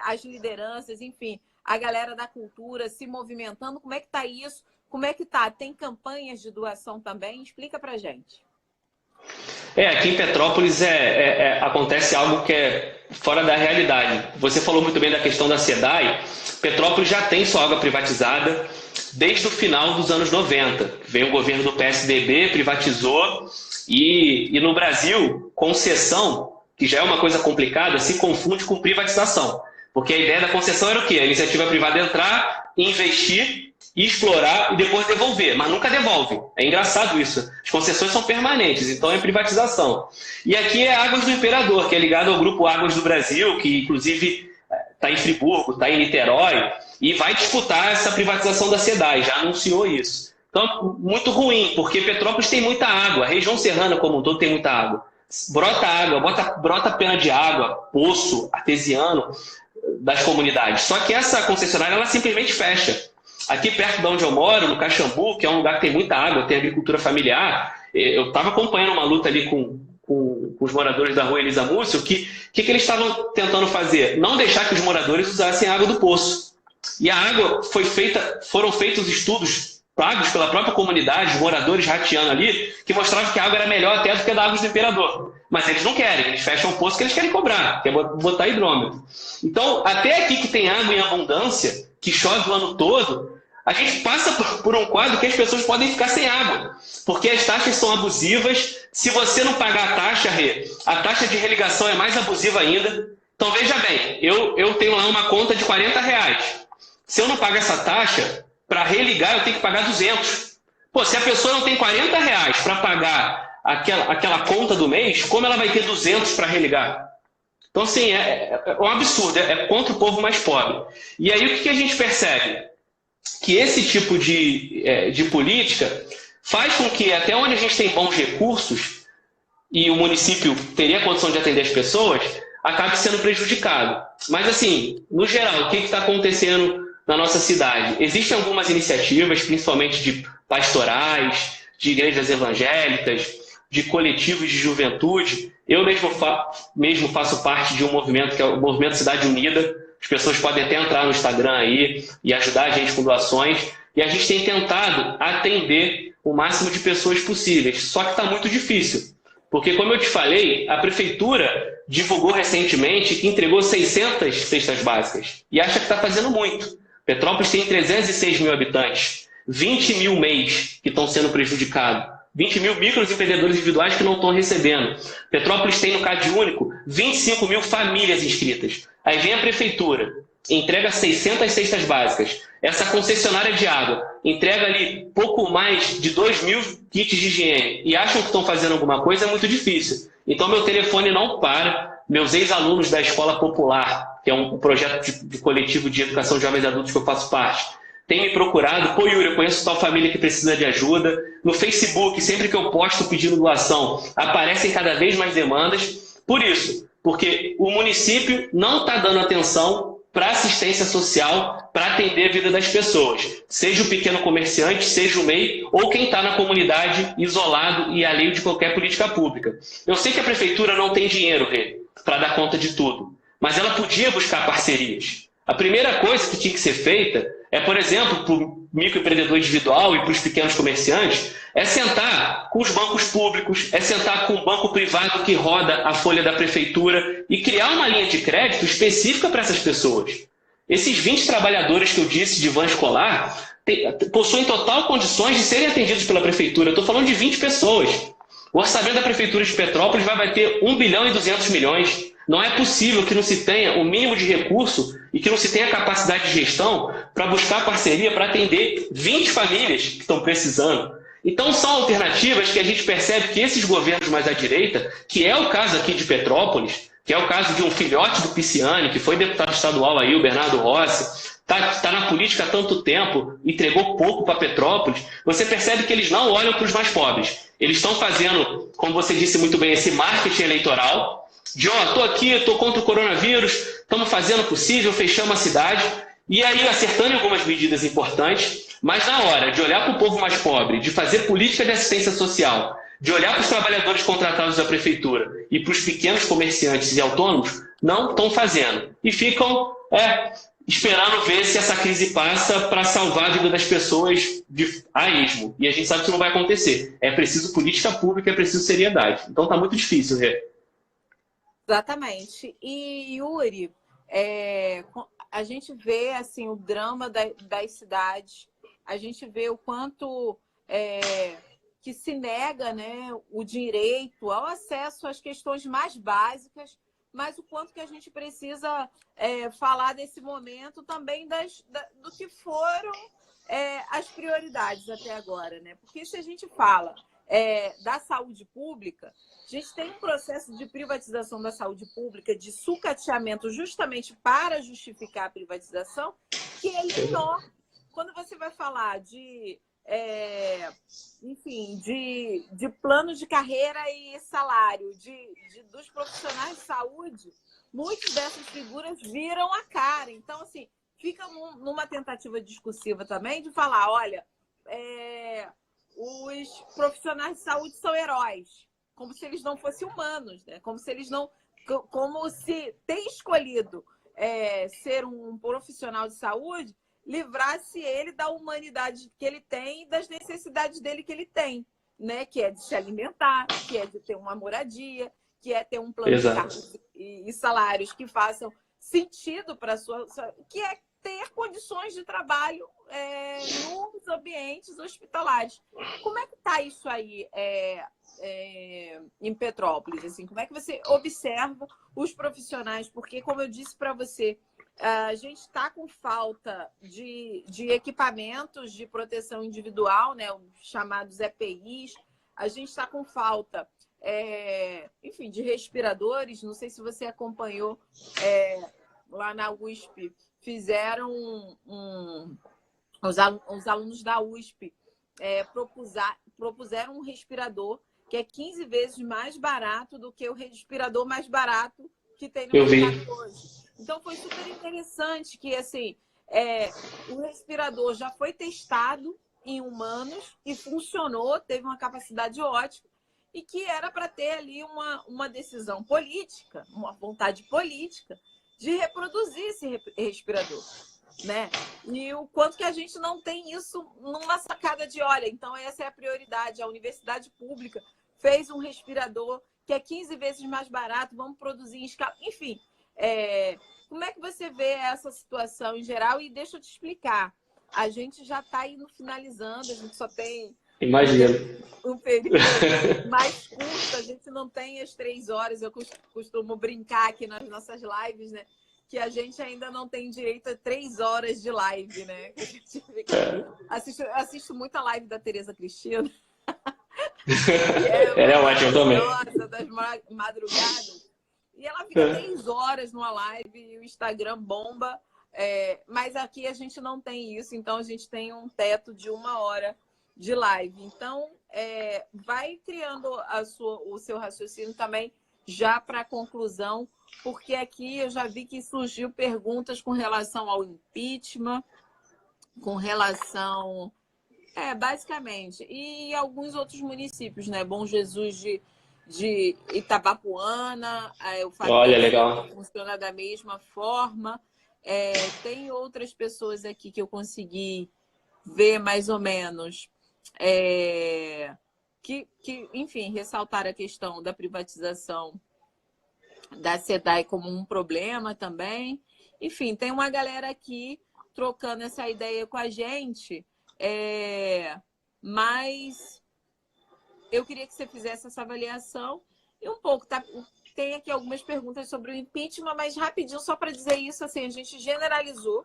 as lideranças, enfim, a galera da cultura se movimentando? Como é que está isso? Como é que está? Tem campanhas de doação também? Explica pra gente. Aqui em Petrópolis acontece algo que é fora da realidade. Você falou muito bem da questão da SEDAI. Petrópolis já tem sua água privatizada desde o final dos anos 90. Veio o governo do PSDB, privatizou, e no Brasil, concessão, que já é uma coisa complicada, se confunde com privatização. Porque a ideia da concessão era o quê? A iniciativa privada entrar, investir, explorar e depois devolver, mas nunca devolve. É engraçado isso. As concessões são permanentes, então é privatização. E aqui é Águas do Imperador, que é ligado ao grupo Águas do Brasil, que inclusive está em Friburgo, está em Niterói, e vai disputar essa privatização da SEDAI, já anunciou isso. Então, muito ruim, porque Petrópolis tem muita água, a região serrana como um todo tem muita água. Brota água, brota pena de água, poço artesiano das comunidades. Só que essa concessionária, ela simplesmente fecha. Aqui perto de onde eu moro, no Caxambu, que é um lugar que tem muita água, tem agricultura familiar, eu estava acompanhando uma luta ali com os moradores da rua Elisa Múcio, que eles estavam tentando fazer? Não deixar que os moradores usassem a água do poço. E a água foram feitos estudos pagos pela própria comunidade, os moradores rateando ali, que mostravam que a água era melhor até do que a da Águas do Imperador. Mas eles não querem, eles fecham o poço que eles querem cobrar, que é botar hidrômetro. Então, até aqui que tem água em abundância, que chove o ano todo, a gente passa por um quadro que as pessoas podem ficar sem água, porque as taxas são abusivas. Se você não pagar a taxa, a taxa de religação é mais abusiva ainda. Então, veja bem, eu tenho lá uma conta de R$40. Se eu não pagar essa taxa, para religar eu tenho que pagar 200. Pô, se a pessoa não tem R$40 para pagar aquela conta do mês, como ela vai ter 200 para religar? Então, assim, é um absurdo, é contra o povo mais pobre. E aí, o que a gente percebe? Que esse tipo de política faz com que, até onde a gente tem bons recursos, e o município teria condição de atender as pessoas, acabe sendo prejudicado. Mas, assim, no geral, o que está acontecendo na nossa cidade? Existem algumas iniciativas, principalmente de pastorais, de igrejas evangélicas, de coletivos de juventude. Eu mesmo faço parte de um movimento que é o Movimento Cidade Unida. As pessoas podem até entrar no Instagram aí e ajudar a gente com doações. E a gente tem tentado atender o máximo de pessoas possíveis. Só que está muito difícil. Porque, como eu te falei, a prefeitura divulgou recentemente que entregou 600 cestas básicas. E acha que está fazendo muito. Petrópolis tem 306 mil habitantes. 20 mil mês que estão sendo prejudicados. 20 mil microempreendedores individuais que não estão recebendo. Petrópolis tem no Cade Único 25 mil famílias inscritas. Aí vem a prefeitura, entrega 600 cestas básicas. Essa concessionária de água entrega ali pouco mais de 2 mil kits de higiene e acham que estão fazendo alguma coisa, é muito difícil. Então meu telefone não para. Meus ex-alunos da Escola Popular, que é um projeto de coletivo de educação de jovens adultos que eu faço parte, tem me procurado. Pô, Yuri, eu conheço tal família que precisa de ajuda. No Facebook, sempre que eu posto pedindo doação, aparecem cada vez mais demandas. Por isso, porque o município não está dando atenção para assistência social, para atender a vida das pessoas. Seja o pequeno comerciante, seja o MEI, ou quem está na comunidade isolado e alheio de qualquer política pública. Eu sei que a prefeitura não tem dinheiro, Rê, para dar conta de tudo, mas ela podia buscar parcerias. A primeira coisa que tinha que ser feita é, por exemplo, para o microempreendedor individual e para os pequenos comerciantes, é sentar com os bancos públicos, é sentar com o banco privado que roda a folha da prefeitura e criar uma linha de crédito específica para essas pessoas. Esses 20 trabalhadores que eu disse de van escolar possuem total condições de serem atendidos pela prefeitura. Eu estou falando de 20 pessoas. O orçamento da prefeitura de Petrópolis vai bater 1 bilhão e 200 milhões. Não é possível que não se tenha o mínimo de recurso e que não se tenha capacidade de gestão para buscar parceria para atender 20 famílias que estão precisando. Então são alternativas que a gente percebe que esses governos mais à direita, que é o caso aqui de Petrópolis, que é o caso de um filhote do Pisciani, que foi deputado estadual aí, o Bernardo Rossi, está na política há tanto tempo, entregou pouco para Petrópolis, você percebe que eles não olham para os mais pobres. Eles estão fazendo, como você disse muito bem, esse marketing eleitoral, de estou aqui, estou contra o coronavírus, estamos fazendo o possível, fechamos a cidade, e aí acertando em algumas medidas importantes, mas na hora de olhar para o povo mais pobre, de fazer política de assistência social, de olhar para os trabalhadores contratados da prefeitura e para os pequenos comerciantes e autônomos, não estão fazendo. E ficam esperando ver se essa crise passa para salvar a vida das pessoas a esmo. E a gente sabe que isso não vai acontecer. É preciso política pública, é preciso seriedade. Então está muito difícil, Rê. Exatamente. E, Yuri, a gente vê assim, o drama das cidades, a gente vê o quanto que se nega, né, o direito ao acesso às questões mais básicas, mas o quanto que a gente precisa falar desse momento também do que foram as prioridades até agora, né? Porque se a gente fala da saúde pública, a gente tem um processo de privatização da saúde pública, de sucateamento justamente para justificar a privatização, que é enorme. Quando você vai falar enfim, de plano de carreira e salário dos profissionais de saúde, muitas dessas figuras viram a cara. Então, assim, fica numa tentativa discursiva também de falar, olha, os profissionais de saúde são heróis, como se eles não fossem humanos, né? Como se ter escolhido ser um profissional de saúde livrasse ele da humanidade que ele tem e das necessidades dele que ele tem, né? Que é de se alimentar, que é de ter uma moradia, que é ter um plano de cargos e salários que façam sentido para que é ter condições de trabalho nos ambientes hospitalares. Como é que está isso aí em Petrópolis? Assim, como é que você observa os profissionais? Porque, como eu disse para você, a gente está com falta de equipamentos de proteção individual, né, os chamados EPIs. A gente está com falta, enfim, de respiradores. Não sei se você acompanhou lá na USP. Fizeram os alunos da USP propuseram um respirador que é 15 vezes mais barato do que o respirador mais barato que tem no mercado hoje. Então, foi super interessante que assim, o respirador já foi testado em humanos e funcionou, teve uma capacidade ótima, e que era para ter ali uma decisão política, uma vontade política de reproduzir esse respirador, né? E o quanto que a gente não tem isso numa sacada de, olha, então essa é a prioridade, a universidade pública fez um respirador que é 15 vezes mais barato, vamos produzir em escala, enfim. Como é que você vê essa situação em geral? E deixa eu te explicar. a gente já está indo finalizando, a gente só tem Imagino. um período mais curto, a gente não tem as 3 horas, eu costumo brincar aqui nas nossas lives, né? Que a gente ainda não tem direito a 3 horas de live, né? A gente fica... assisto muito a live da Tereza Cristina. Ela é ótima também. Das madrugadas. E ela fica 3 horas numa live e o Instagram bomba. Mas aqui a gente não tem isso, então a gente tem um teto de 1 hora de live. Então, vai criando o seu raciocínio também já para a conclusão, porque aqui eu já vi que surgiu perguntas com relação ao impeachment, com relação... basicamente. E alguns outros municípios, né? Bom Jesus de Itabapuana, o Olha, legal. funciona da mesma forma. Tem outras pessoas aqui que eu consegui ver mais ou menos que, enfim, ressaltar a questão da privatização da SEDAI como um problema também. Enfim, tem uma galera aqui trocando essa ideia com a gente, mas eu queria que você fizesse essa avaliação e um pouco, tá? Tem aqui algumas perguntas sobre o impeachment, mas rapidinho, só para dizer isso, assim, a gente generalizou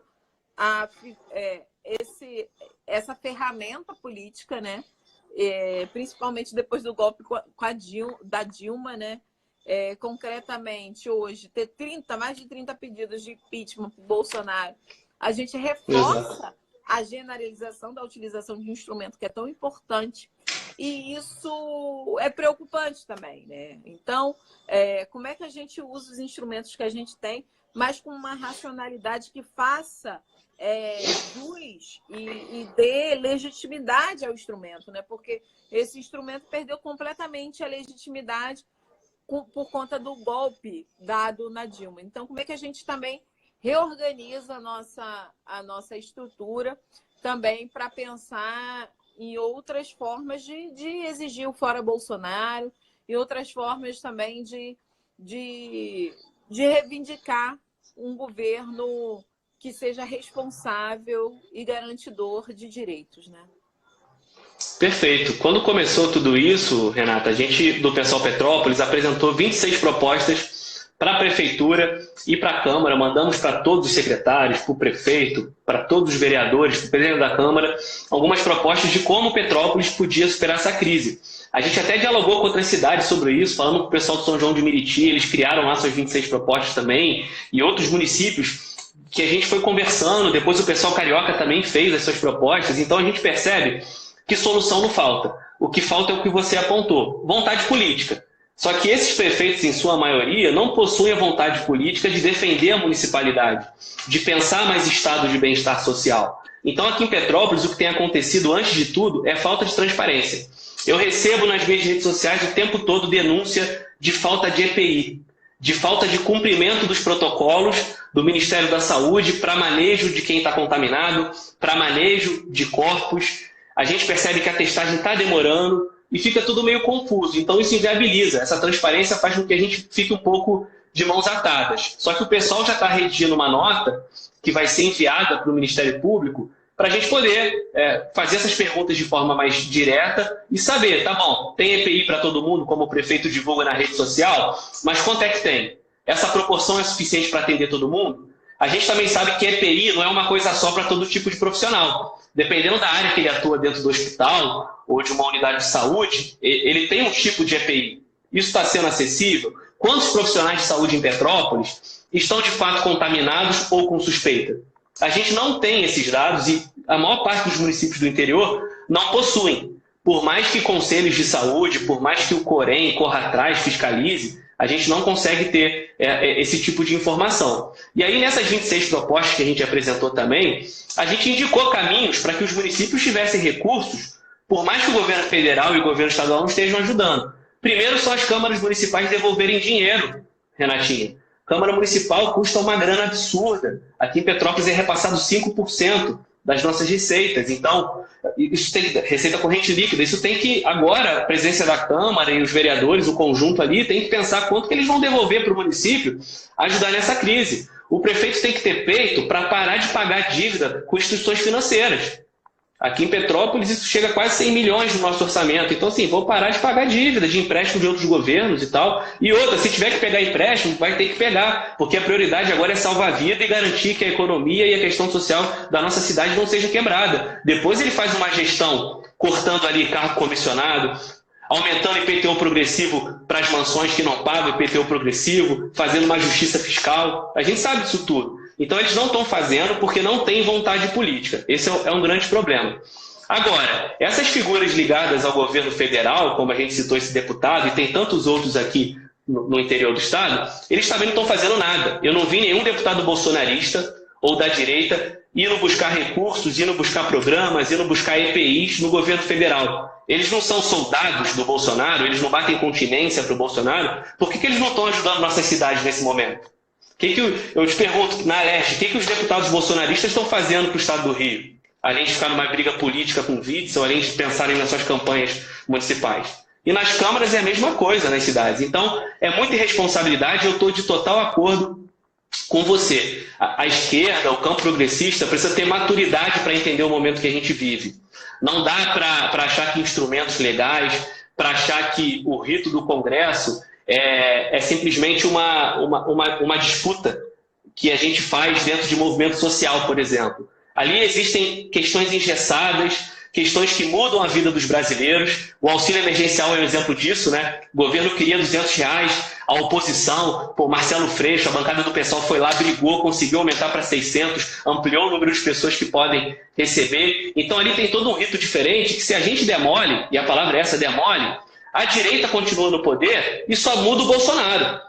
essa ferramenta política, né? Principalmente depois do golpe da Dilma, né? Concretamente, hoje, ter mais de 30 pedidos de impeachment para o Bolsonaro, a gente reforça a generalização da utilização de um instrumento que é tão importante. E isso é preocupante também, né? Então, como é que a gente usa os instrumentos que a gente tem, mas com uma racionalidade que faça jus e dê legitimidade ao instrumento, né? Porque esse instrumento perdeu completamente a legitimidade por conta do golpe dado na Dilma. Então, como é que a gente também reorganiza a nossa estrutura também para pensar em outras formas de exigir o fora Bolsonaro e outras formas também de reivindicar um governo que seja responsável e garantidor de direitos, né? Perfeito. Quando começou tudo isso, Renata, a gente do Pessoal Petrópolis apresentou 26 propostas para a Prefeitura e para a Câmara. Mandamos para todos os secretários, para o prefeito, para todos os vereadores, para o presidente da Câmara, algumas propostas de como Petrópolis podia superar essa crise. A gente até dialogou com outras cidades sobre isso, falando com o pessoal de São João de Meriti, eles criaram lá suas 26 propostas também, e outros municípios que a gente foi conversando, depois o pessoal carioca também fez as suas propostas, então a gente percebe que solução não falta. O que falta é o que você apontou, vontade política. Só que esses prefeitos, em sua maioria, não possuem a vontade política de defender a municipalidade, de pensar mais estado de bem-estar social. Então, aqui em Petrópolis, o que tem acontecido, antes de tudo, é falta de transparência. Eu recebo nas minhas redes sociais o tempo todo denúncia de falta de EPI, de falta de cumprimento dos protocolos do Ministério da Saúde para manejo de quem está contaminado, para manejo de corpos. A gente percebe que a testagem está demorando e fica tudo meio confuso. Então isso inviabiliza. Essa transparência faz com que a gente fique um pouco de mãos atadas. Só que o pessoal já está redigindo uma nota que vai ser enviada para o Ministério Público para a gente poder fazer essas perguntas de forma mais direta e saber, tá bom, tem EPI para todo mundo, como o prefeito divulga na rede social, mas quanto é que tem? Essa proporção é suficiente para atender todo mundo? A gente também sabe que EPI não é uma coisa só para todo tipo de profissional. Dependendo da área que ele atua dentro do hospital ou de uma unidade de saúde, ele tem um tipo de EPI. Isso está sendo acessível? Quantos profissionais de saúde em Petrópolis estão de fato contaminados ou com suspeita? A gente não tem esses dados e a maior parte dos municípios do interior não possuem. Por mais que conselhos de saúde, por mais que o Corém corra atrás, fiscalize, a gente não consegue ter esse tipo de informação. E aí, nessas 26 propostas que a gente apresentou também, a gente indicou caminhos para que os municípios tivessem recursos, por mais que o governo federal e o governo estadual não estejam ajudando. Primeiro, são as câmaras municipais devolverem dinheiro, Renatinha. Câmara municipal custa uma grana absurda. Aqui em Petrópolis é repassado 5% das nossas receitas. Então, isso tem receita corrente líquida. Isso tem que, agora, a presidência da Câmara e os vereadores, o conjunto ali, tem que pensar quanto que eles vão devolver para o município ajudar nessa crise. o prefeito tem que ter peito para parar de pagar dívida com instituições financeiras. Aqui em Petrópolis, isso chega a quase 100 milhões no nosso orçamento. Então, assim, vou parar de pagar dívida, de empréstimo de outros governos e tal. E outra, se tiver que pegar empréstimo, vai ter que pegar, porque a prioridade agora é salvar a vida e garantir que a economia e a questão social da nossa cidade não seja quebrada. Depois ele faz uma gestão cortando ali carro comissionado, aumentando IPTU progressivo para as mansões que não pagam IPTU progressivo, fazendo uma justiça fiscal. A gente sabe disso tudo. Então, eles não estão fazendo porque não têm vontade política. Esse é um grande problema. Agora, essas figuras ligadas ao governo federal, como a gente citou esse deputado, e tem tantos outros aqui no interior do estado, eles também não estão fazendo nada. Eu não vi nenhum deputado bolsonarista ou da direita indo buscar recursos, indo buscar programas, indo buscar EPIs no governo federal. Eles não são soldados do Bolsonaro, eles não batem continência para o Bolsonaro. Por que eles não estão ajudando nossas cidades nesse momento? Eu te pergunto, na Leste, o que os deputados bolsonaristas estão fazendo para o estado do Rio? Além de ficar numa briga política com o Witzel, além de pensarem nas suas campanhas municipais. E nas câmaras é a mesma coisa nas cidades. Então, é muita irresponsabilidade e eu estou de total acordo com você. A esquerda, o campo progressista, precisa ter maturidade para entender o momento que a gente vive. Não dá para achar que instrumentos legais, para achar que o rito do Congresso é simplesmente uma disputa que a gente faz dentro de movimento social, por exemplo. Ali existem questões engessadas, questões que mudam a vida dos brasileiros. O auxílio emergencial é um exemplo disso, né? O governo queria R$200, a oposição, Marcelo Freixo, a bancada do PSOL foi lá, brigou, conseguiu aumentar para 600, ampliou o número de pessoas que podem receber. Então ali tem todo um rito diferente que se a gente demole, e a palavra é essa, demole, a direita continua no poder e só muda o Bolsonaro.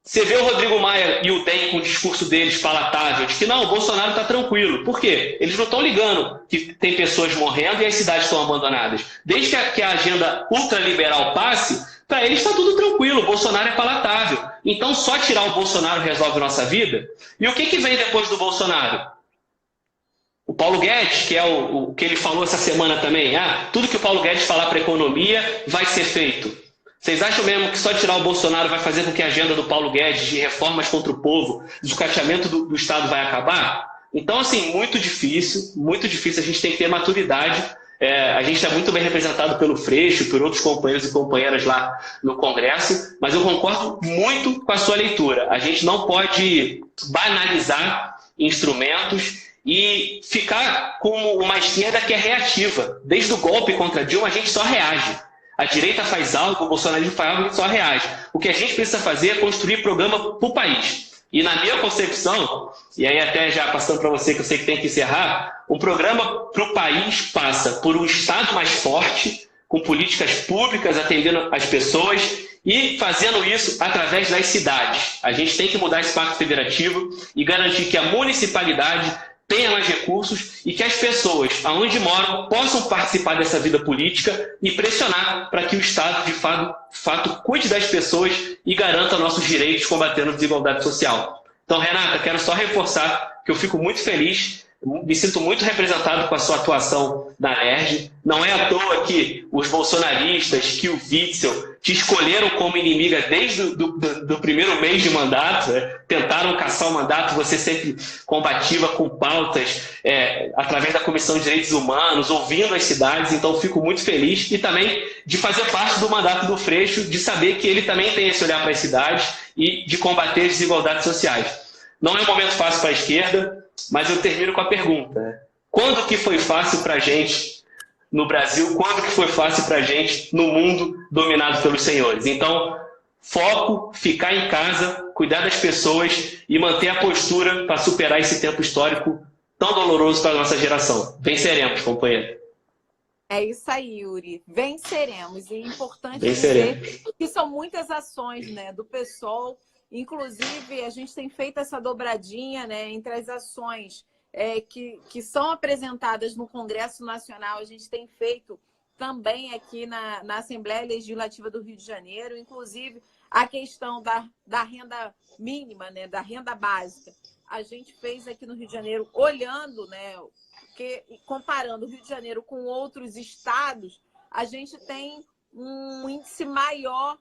Você vê o Rodrigo Maia e o DEM com o discurso deles palatável, de que não, o Bolsonaro está tranquilo. Por quê? Eles não estão ligando que tem pessoas morrendo e as cidades estão abandonadas. Desde que a agenda ultraliberal passe, para eles está tudo tranquilo, o Bolsonaro é palatável. Então só tirar o Bolsonaro resolve a nossa vida? E o que vem depois do Bolsonaro? O Paulo Guedes, que é o que ele falou essa semana também, tudo que o Paulo Guedes falar para a economia vai ser feito. Vocês acham mesmo que só tirar o Bolsonaro vai fazer com que a agenda do Paulo Guedes de reformas contra o povo, de sucateamento do Estado vai acabar? Então, assim, muito difícil, a gente tem que ter maturidade. A gente está muito bem representado pelo Freixo, por outros companheiros e companheiras lá no Congresso, mas eu concordo muito com a sua leitura. A gente não pode banalizar instrumentos e ficar com uma esquerda que é reativa. Desde o golpe contra Dilma, a gente só reage. A direita faz algo, o bolsonarismo faz algo, a gente só reage. O que a gente precisa fazer é construir programa para o país. E na minha concepção, e aí até já passando para você, que eu sei que tem que encerrar, um programa para o país passa por um Estado mais forte, com políticas públicas atendendo as pessoas e fazendo isso através das cidades. A gente tem que mudar esse pacto federativo e garantir que a municipalidade tenha mais recursos e que as pessoas, aonde moram, possam participar dessa vida política e pressionar para que o Estado, de fato, cuide das pessoas e garanta nossos direitos combatendo a desigualdade social. Então, Renata, quero só reforçar que eu fico muito feliz, me sinto muito representado com a sua atuação na LERJ. Não é à toa que os bolsonaristas, que o Witzel te escolheram como inimiga desde do primeiro mês de mandato, tentaram caçar o mandato, você sempre combativa com pautas, através da Comissão de Direitos Humanos, ouvindo as cidades. Então, fico muito feliz e também de fazer parte do mandato do Freixo, de saber que ele também tem esse olhar para as cidades e de combater as desigualdades sociais. Não é um momento fácil para a esquerda, mas eu termino com a pergunta. Quando que foi fácil para a gente no Brasil? Quando que foi fácil para a gente no mundo dominado pelos senhores? Então, foco, ficar em casa, cuidar das pessoas e manter a postura para superar esse tempo histórico tão doloroso para a nossa geração. Venceremos, companheiro. É isso aí, Yuri. Venceremos. E é importante dizer que são muitas ações, né, do PSOL. Inclusive, a gente tem feito essa dobradinha, né, entre as ações que são apresentadas no Congresso Nacional. A gente tem feito também aqui na Assembleia Legislativa do Rio de Janeiro, inclusive a questão da renda mínima, né, da renda básica. A gente fez aqui no Rio de Janeiro, olhando, né, comparando o Rio de Janeiro com outros estados, a gente tem um índice maior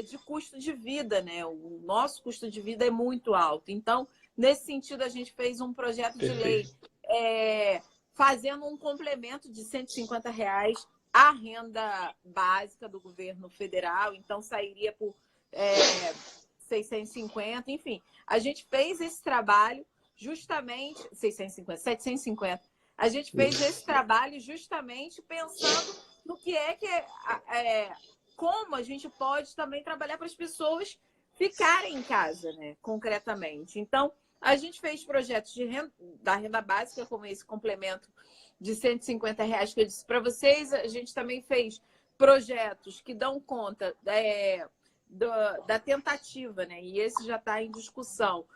de custo de vida, né? O nosso custo de vida é muito alto. Então, nesse sentido, a gente fez um projeto de lei fazendo um complemento de R$ 150 à renda básica do governo federal. Então, sairia por 650, enfim. A gente fez esse trabalho justamente... 650, 750. A gente fez esse trabalho justamente pensando no que como a gente pode também trabalhar para as pessoas ficarem em casa, né, concretamente. Então, a gente fez projetos da renda básica, como esse complemento de R$ 150 que eu disse para vocês. A gente também fez projetos que dão conta da tentativa, né, e esse já está em discussão,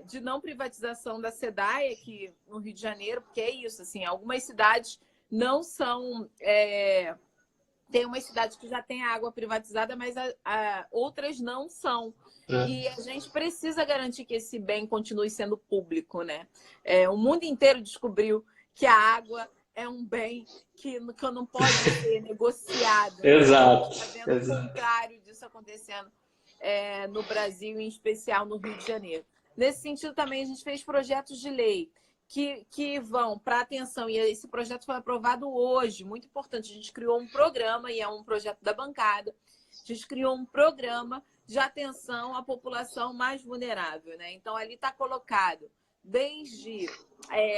de não privatização da SEDAI aqui no Rio de Janeiro, porque é isso, assim, algumas cidades não são... Tem umas cidades que já têm a água privatizada, mas outras não são. E a gente precisa garantir que esse bem continue sendo público, né? O mundo inteiro descobriu que a água é um bem que não pode ser negociado. Exato. Está vendo o contrário disso acontecendo no Brasil, em especial no Rio de Janeiro. Nesse sentido, também a gente fez projetos de lei que vão para atenção, e esse projeto foi aprovado hoje, muito importante. A gente criou um programa, e é um projeto da bancada, a gente criou um programa de atenção à população mais vulnerável, né? Então, ali está colocado desde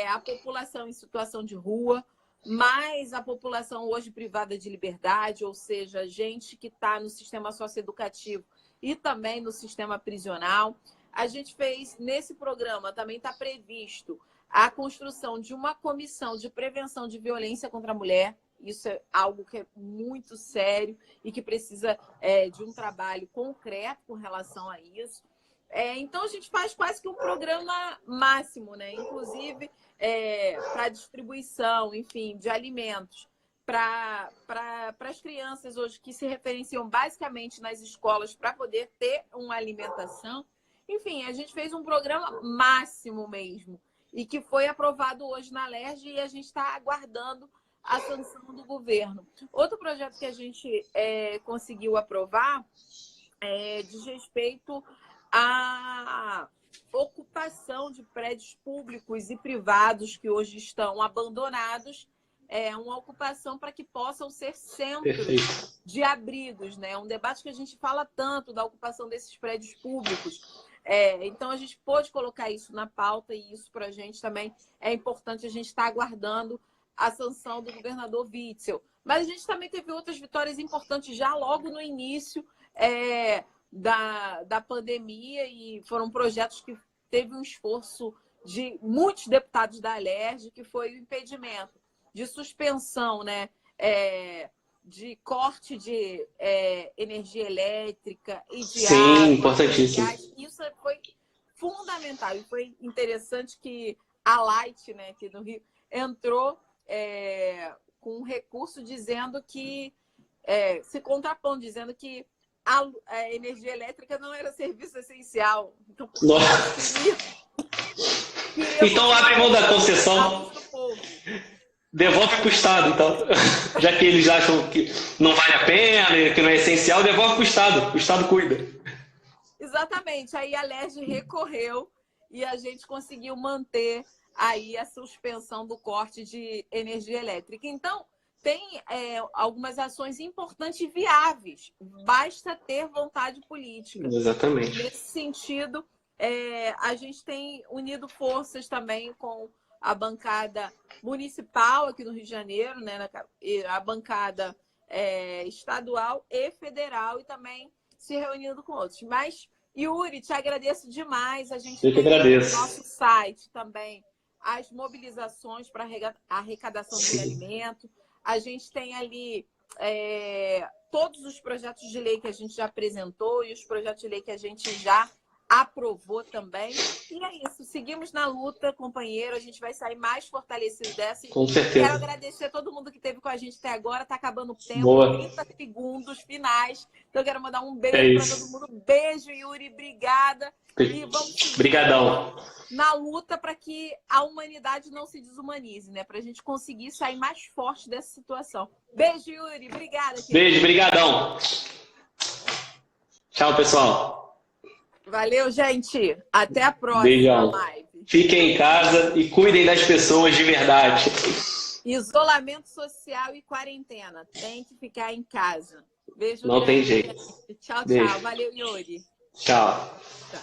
a população em situação de rua, mais a população hoje privada de liberdade, ou seja, gente que está no sistema socioeducativo e também no sistema prisional. A gente fez, nesse programa, também está previsto a construção de uma comissão de prevenção de violência contra a mulher. Isso é algo que é muito sério e que precisa de um trabalho concreto com relação a isso. Então, a gente faz quase que um programa máximo, né? Inclusive para distribuição, enfim, de alimentos para as crianças hoje que se referenciam basicamente nas escolas para poder ter uma alimentação. Enfim, a gente fez um programa máximo mesmo, e que foi aprovado hoje na LERJ, e a gente está aguardando a sanção do governo. Outro projeto que a gente conseguiu aprovar diz respeito à ocupação de prédios públicos e privados que hoje estão abandonados, uma ocupação para que possam ser centros de abrigos, né? Um debate que a gente fala tanto da ocupação desses prédios públicos. Então, a gente pôde colocar isso na pauta, e isso para a gente também é importante. A gente está aguardando a sanção do governador Witzel. Mas a gente também teve outras vitórias importantes já logo no início da pandemia, e foram projetos que teve um esforço de muitos deputados da LERJ, que foi o impedimento de suspensão, né, de corte de energia elétrica e de água. Importantíssimo. Isso foi fundamental, e foi interessante que a Light, né, aqui no Rio, entrou com um recurso dizendo que, se contrapondo, dizendo que a energia elétrica não era serviço essencial. Então, então abre mão da concessão. Devolve para o Estado, então. Já que eles acham que não vale a pena, que não é essencial, devolve para o Estado. O Estado cuida. Exatamente. Aí a LERJ recorreu e a gente conseguiu manter aí a suspensão do corte de energia elétrica. Então, tem algumas ações importantes e viáveis. Basta ter vontade política. Exatamente. Nesse sentido, a gente tem unido forças também com a bancada municipal aqui no Rio de Janeiro, né, a bancada estadual e federal, e também se reunindo com outros. Mas, Yuri, te agradeço demais. A gente tem no nosso site também as mobilizações para arrecadação de alimento. A gente tem ali todos os projetos de lei que a gente já apresentou e os projetos de lei que a gente já aprovou também. E é isso. Seguimos na luta, companheiro. A gente vai sair mais fortalecido dessa. Com certeza. Quero agradecer a todo mundo que esteve com a gente até agora. Está acabando o tempo. Boa. 30 segundos finais. Então, eu quero mandar um beijo para todo mundo. Beijo, Yuri. Obrigada. E vamos seguir. Brigadão. Na luta para que a humanidade não se desumanize, né? Para a gente conseguir sair mais forte dessa situação. Beijo, Yuri. Obrigada. Beijo, brigadão. Tchau, pessoal. Valeu, gente. Até a próxima Beijão. live. Fiquem em casa e cuidem das pessoas de verdade. Isolamento social e quarentena. Tem que ficar em casa. Beijo Não tem grande. jeito. Tchau, Beijo. tchau. Valeu, Yuri. Tchau. Tchau.